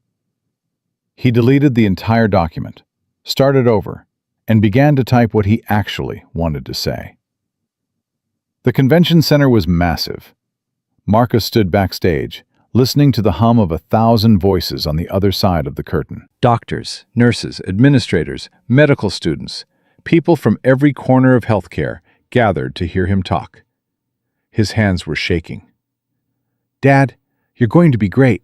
He deleted the entire document, started over, and began to type what he actually wanted to say. The convention center was massive. Marcus stood backstage, listening to the hum of 1,000 voices on the other side of the curtain. Doctors, nurses, administrators, medical students, people from every corner of healthcare gathered to hear him talk. His hands were shaking. Dad, you're going to be great.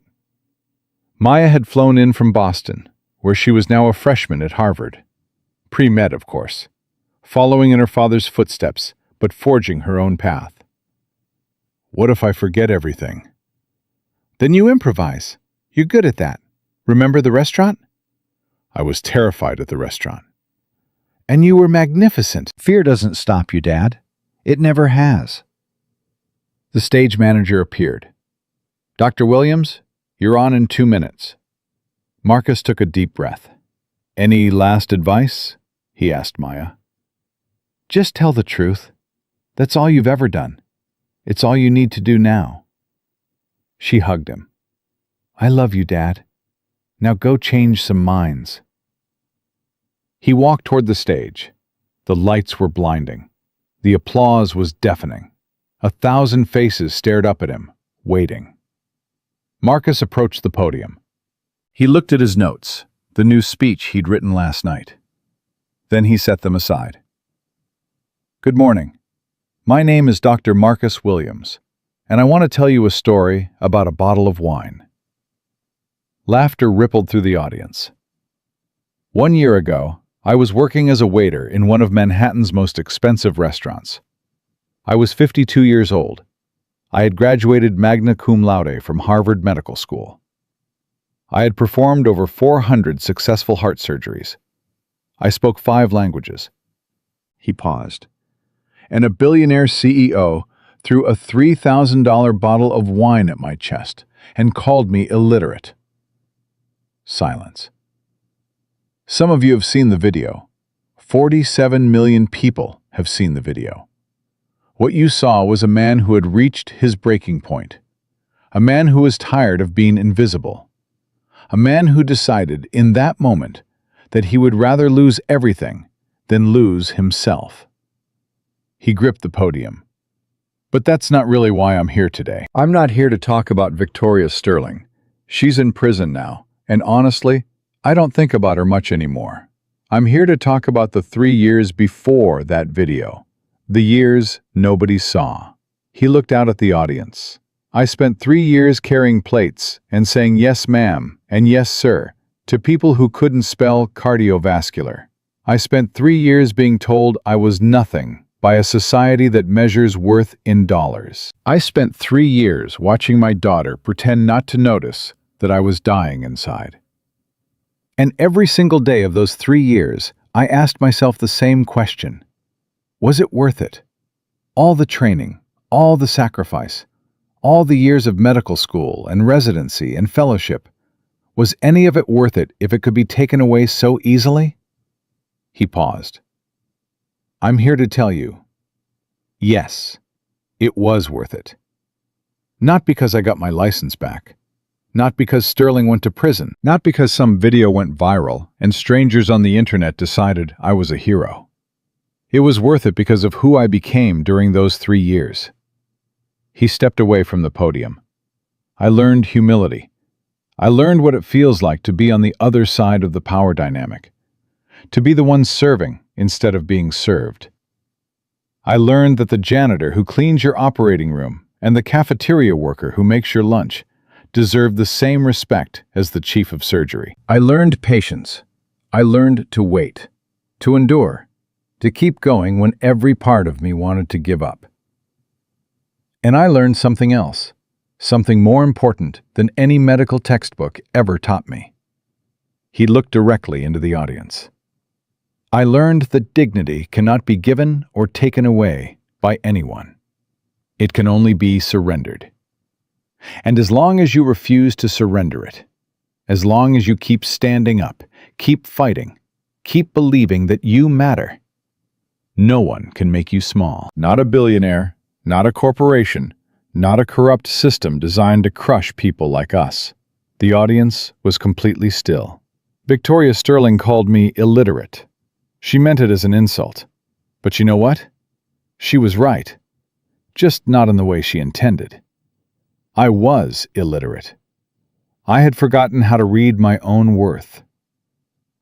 Maya had flown in from Boston, where she was now a freshman at Harvard. Pre-med, of course, following in her father's footsteps, but forging her own path. What if I forget everything? Then you improvise. You're good at that. Remember the restaurant? I was terrified at the restaurant. And you were magnificent. Fear doesn't stop you, Dad. It never has. The stage manager appeared. Dr. Williams, you're on in 2 minutes. Marcus took a deep breath. Any last advice? He asked Maya. Just tell the truth. That's all you've ever done. It's all you need to do now. She hugged him. I love you, Dad. Now go change some minds. He walked toward the stage. The lights were blinding. The applause was deafening. 1,000 faces stared up at him, waiting. Marcus approached the podium. He looked at his notes, the new speech he'd written last night. Then he set them aside. Good morning. My name is Dr. Marcus Williams, and I want to tell you a story about a bottle of wine. Laughter rippled through the audience. 1 year ago, I was working as a waiter in one of Manhattan's most expensive restaurants. I was 52 years old. I had graduated magna cum laude from Harvard Medical School. I had performed over 400 successful heart surgeries. I spoke 5 languages. He paused. And a billionaire CEO threw a $3,000 bottle of wine at my chest and called me illiterate. Silence. Some of you have seen the video. 47 million people have seen the video. What you saw was a man who had reached his breaking point. A man who was tired of being invisible. A man who decided in that moment that he would rather lose everything than lose himself. He gripped the podium. But that's not really why I'm here today. I'm not here to talk about Victoria Sterling. She's in prison now, and honestly, I don't think about her much anymore. I'm here to talk about the 3 years before that video. The years nobody saw. He looked out at the audience. I spent 3 years carrying plates and saying yes ma'am and yes sir to people who couldn't spell cardiovascular. I spent 3 years being told I was nothing by a society that measures worth in dollars. I spent 3 years watching my daughter pretend not to notice that I was dying inside. And every single day of those 3 years, I asked myself the same question. Was it worth it? All the training, all the sacrifice, all the years of medical school and residency and fellowship, was any of it worth it if it could be taken away so easily? He paused. I'm here to tell you, yes, it was worth it. Not because I got my license back. Not because Sterling went to prison. Not because some video went viral and strangers on the internet decided I was a hero. It was worth it because of who I became during those 3 years. He stepped away from the podium. I learned humility. I learned what it feels like to be on the other side of the power dynamic. To be the one serving instead of being served. I learned that the janitor who cleans your operating room and the cafeteria worker who makes your lunch deserve the same respect as the chief of surgery. I learned patience. I learned to wait, to endure, to keep going when every part of me wanted to give up. And I learned something else, something more important than any medical textbook ever taught me. He looked directly into the audience. I learned that dignity cannot be given or taken away by anyone. It can only be surrendered. And as long as you refuse to surrender it, as long as you keep standing up, keep fighting, keep believing that you matter, no one can make you small. Not a billionaire, not a corporation, not a corrupt system designed to crush people like us. The audience was completely still. Victoria Sterling called me illiterate. She meant it as an insult. But you know what? She was right. Just not in the way she intended. I was illiterate. I had forgotten how to read my own worth.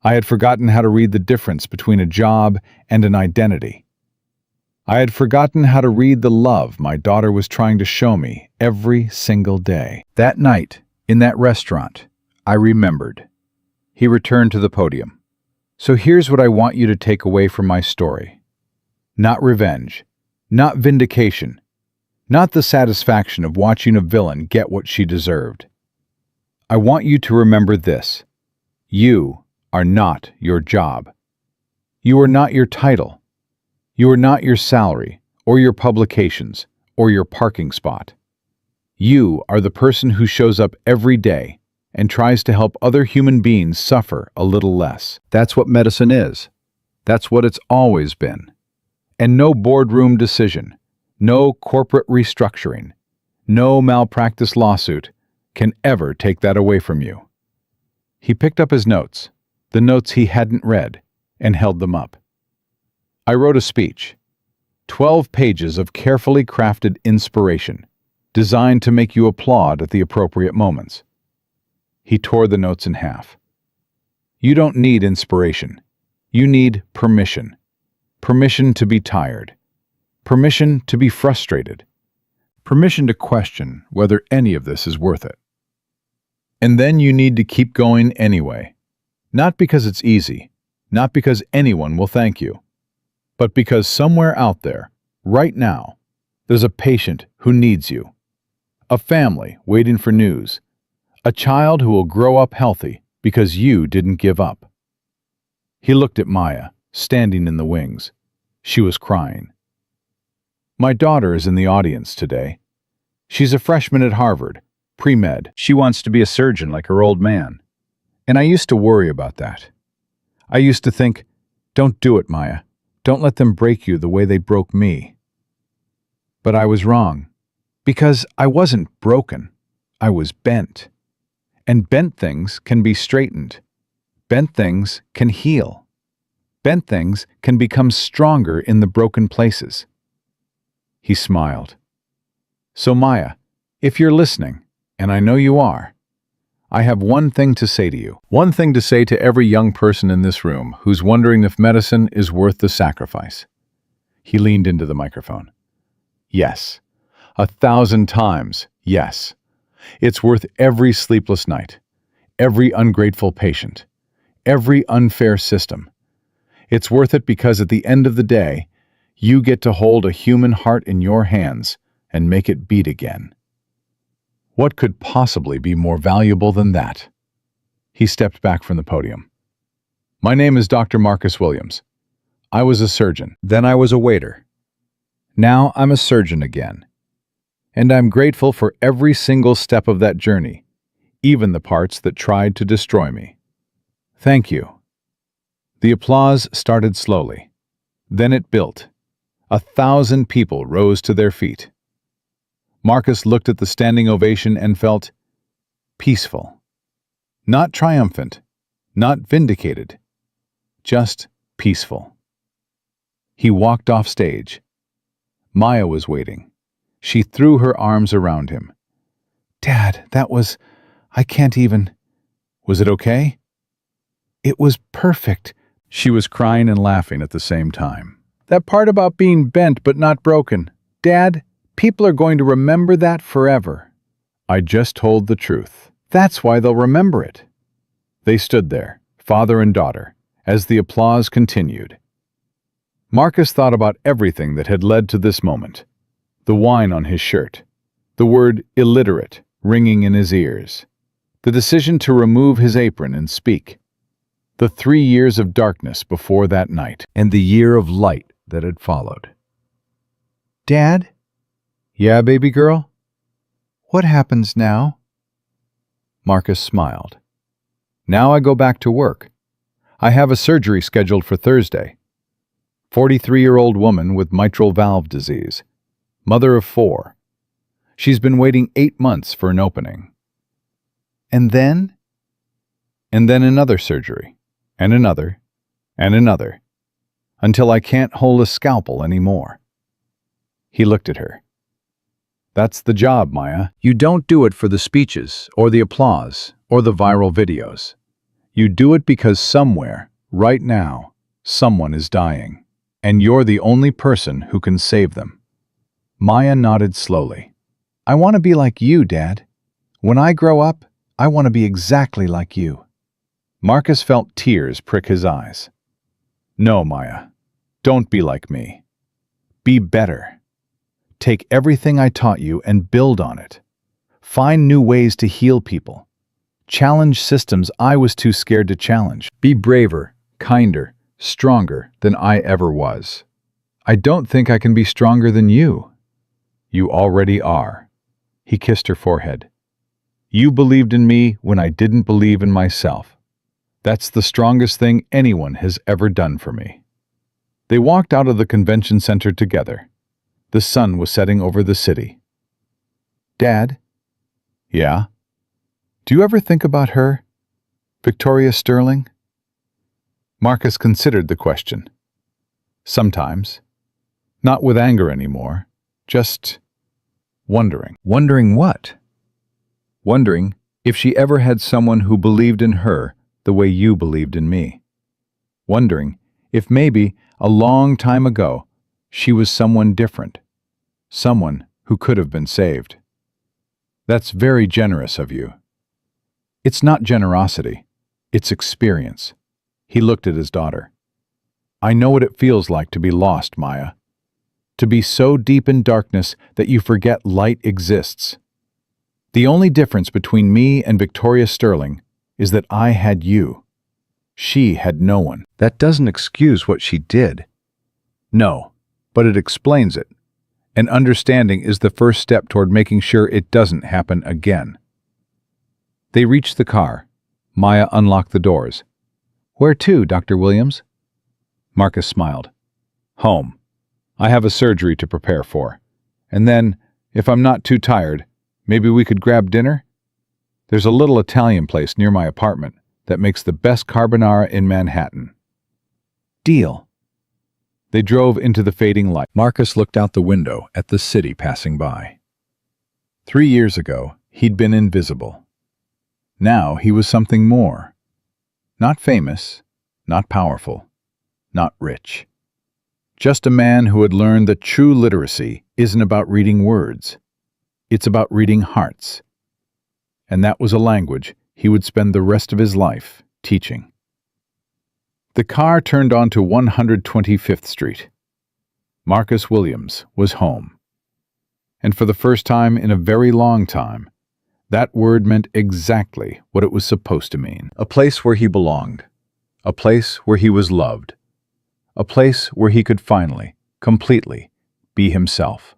I had forgotten how to read the difference between a job and an identity. I had forgotten how to read the love my daughter was trying to show me every single day. That night, in that restaurant, I remembered. He returned to the podium. So here's what I want you to take away from my story. Not revenge, not vindication, not the satisfaction of watching a villain get what she deserved. I want you to remember this. You are not your job. You are not your title. You are not your salary, or your publications, or your parking spot. You are the person who shows up every day and tries to help other human beings suffer a little less. That's what medicine is. That's what it's always been. And no boardroom decision, no corporate restructuring, no malpractice lawsuit can ever take that away from you. He picked up his notes, the notes he hadn't read, and held them up. I wrote a speech, 12 pages of carefully crafted inspiration, designed to make you applaud at the appropriate moments. He tore the notes in half. You don't need inspiration. You need permission. Permission to be tired. Permission to be frustrated. Permission to question whether any of this is worth it. And then you need to keep going anyway. Not because it's easy, not because anyone will thank you, but because somewhere out there, right now, there's a patient who needs you, a family waiting for news, a child who will grow up healthy because you didn't give up. He looked at Maya, standing in the wings. She was crying. My daughter is in the audience today. She's a freshman at Harvard, pre-med. She wants to be a surgeon like her old man. And I used to worry about that. I used to think, don't do it, Maya. Don't let them break you the way they broke me. But I was wrong, because I wasn't broken. I was bent. And bent things can be straightened. Bent things can heal. Bent things can become stronger in the broken places. He smiled. So Maya, if you're listening, and I know you are, I have one thing to say to you. One thing to say to every young person in this room who's wondering if medicine is worth the sacrifice. He leaned into the microphone. Yes. 1,000 times, yes. It's worth every sleepless night, every ungrateful patient, every unfair system. It's worth it because at the end of the day, you get to hold a human heart in your hands and make it beat again. What could possibly be more valuable than that? He stepped back from the podium. My name is Dr. Marcus Williams. I was a surgeon. Then I was a waiter. Now I'm a surgeon again. And I'm grateful for every single step of that journey, even the parts that tried to destroy me. Thank you. The applause started slowly. Then it built. 1,000 people rose to their feet. Marcus looked at the standing ovation and felt peaceful. Not triumphant, not vindicated, just peaceful. He walked off stage. Maya was waiting. She threw her arms around him. Dad, I can't even. Was it okay? It was perfect. She was crying and laughing at the same time. That part about being bent but not broken. Dad, people are going to remember that forever. I just told the truth. That's why they'll remember it. They stood there, father and daughter, as the applause continued. Marcus thought about everything that had led to this moment. The wine on his shirt, the word illiterate ringing in his ears, the decision to remove his apron and speak, the 3 years of darkness before that night, and the year of light that had followed. Dad? Yeah, baby girl? What happens now? Marcus smiled. Now I go back to work. I have a surgery scheduled for Thursday. 43-year-old woman with mitral valve disease, mother of 4. She's been waiting 8 months for an opening. And then? And then another surgery, and another, and another, until I can't hold a scalpel anymore. He looked at her. That's the job, Maya. You don't do it for the speeches, or the applause, or the viral videos. You do it because somewhere, right now, someone is dying, and you're the only person who can save them. Maya nodded slowly. I want to be like you, Dad. When I grow up, I want to be exactly like you. Marcus felt tears prick his eyes. No, Maya. Don't be like me. Be better. Take everything I taught you and build on it. Find new ways to heal people. Challenge systems I was too scared to challenge. Be braver, kinder, stronger than I ever was. I don't think I can be stronger than you. You already are. He kissed her forehead. You believed in me when I didn't believe in myself. That's the strongest thing anyone has ever done for me. They walked out of the convention center together. The sun was setting over the city. Dad? Yeah? Do you ever think about her? Victoria Sterling? Marcus considered the question. Sometimes. Not with anger anymore. Just wondering. Wondering what? Wondering if she ever had someone who believed in her the way you believed in me. Wondering if maybe a long time ago she was someone different. Someone who could have been saved. That's very generous of you. It's not generosity. It's experience. He looked at his daughter. I know what it feels like to be lost, Maya. To be so deep in darkness that you forget light exists. The only difference between me and Victoria Sterling is that I had you. She had no one. That doesn't excuse what she did. No, but it explains it. And understanding is the first step toward making sure it doesn't happen again. They reached the car. Maya unlocked the doors. Where to, Dr. Williams? Marcus smiled. Home. I have a surgery to prepare for. And then, if I'm not too tired, maybe we could grab dinner? There's a little Italian place near my apartment that makes the best carbonara in Manhattan. Deal. They drove into the fading light. Marcus looked out the window at the city passing by. 3 years ago, he'd been invisible. Now he was something more. Not famous, not powerful, not rich. Just a man who had learned that true literacy isn't about reading words. It's about reading hearts. And that was a language he would spend the rest of his life teaching. The car turned onto 125th Street. Marcus Williams was home. And for the first time in a very long time, that word meant exactly what it was supposed to mean. A place where he belonged. A place where he was loved. A place where he could finally, completely, be himself.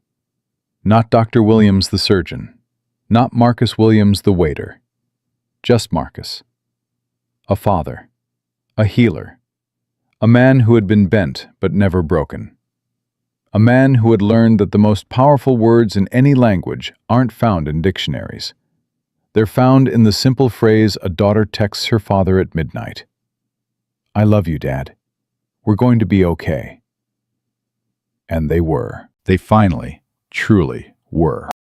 Not Dr. Williams the surgeon. Not Marcus Williams the waiter. Just Marcus. A father. A healer. A man who had been bent but never broken. A man who had learned that the most powerful words in any language aren't found in dictionaries. They're found in the simple phrase a daughter texts her father at midnight. I love you, Dad. We're going to be okay. And they were. They finally, truly were.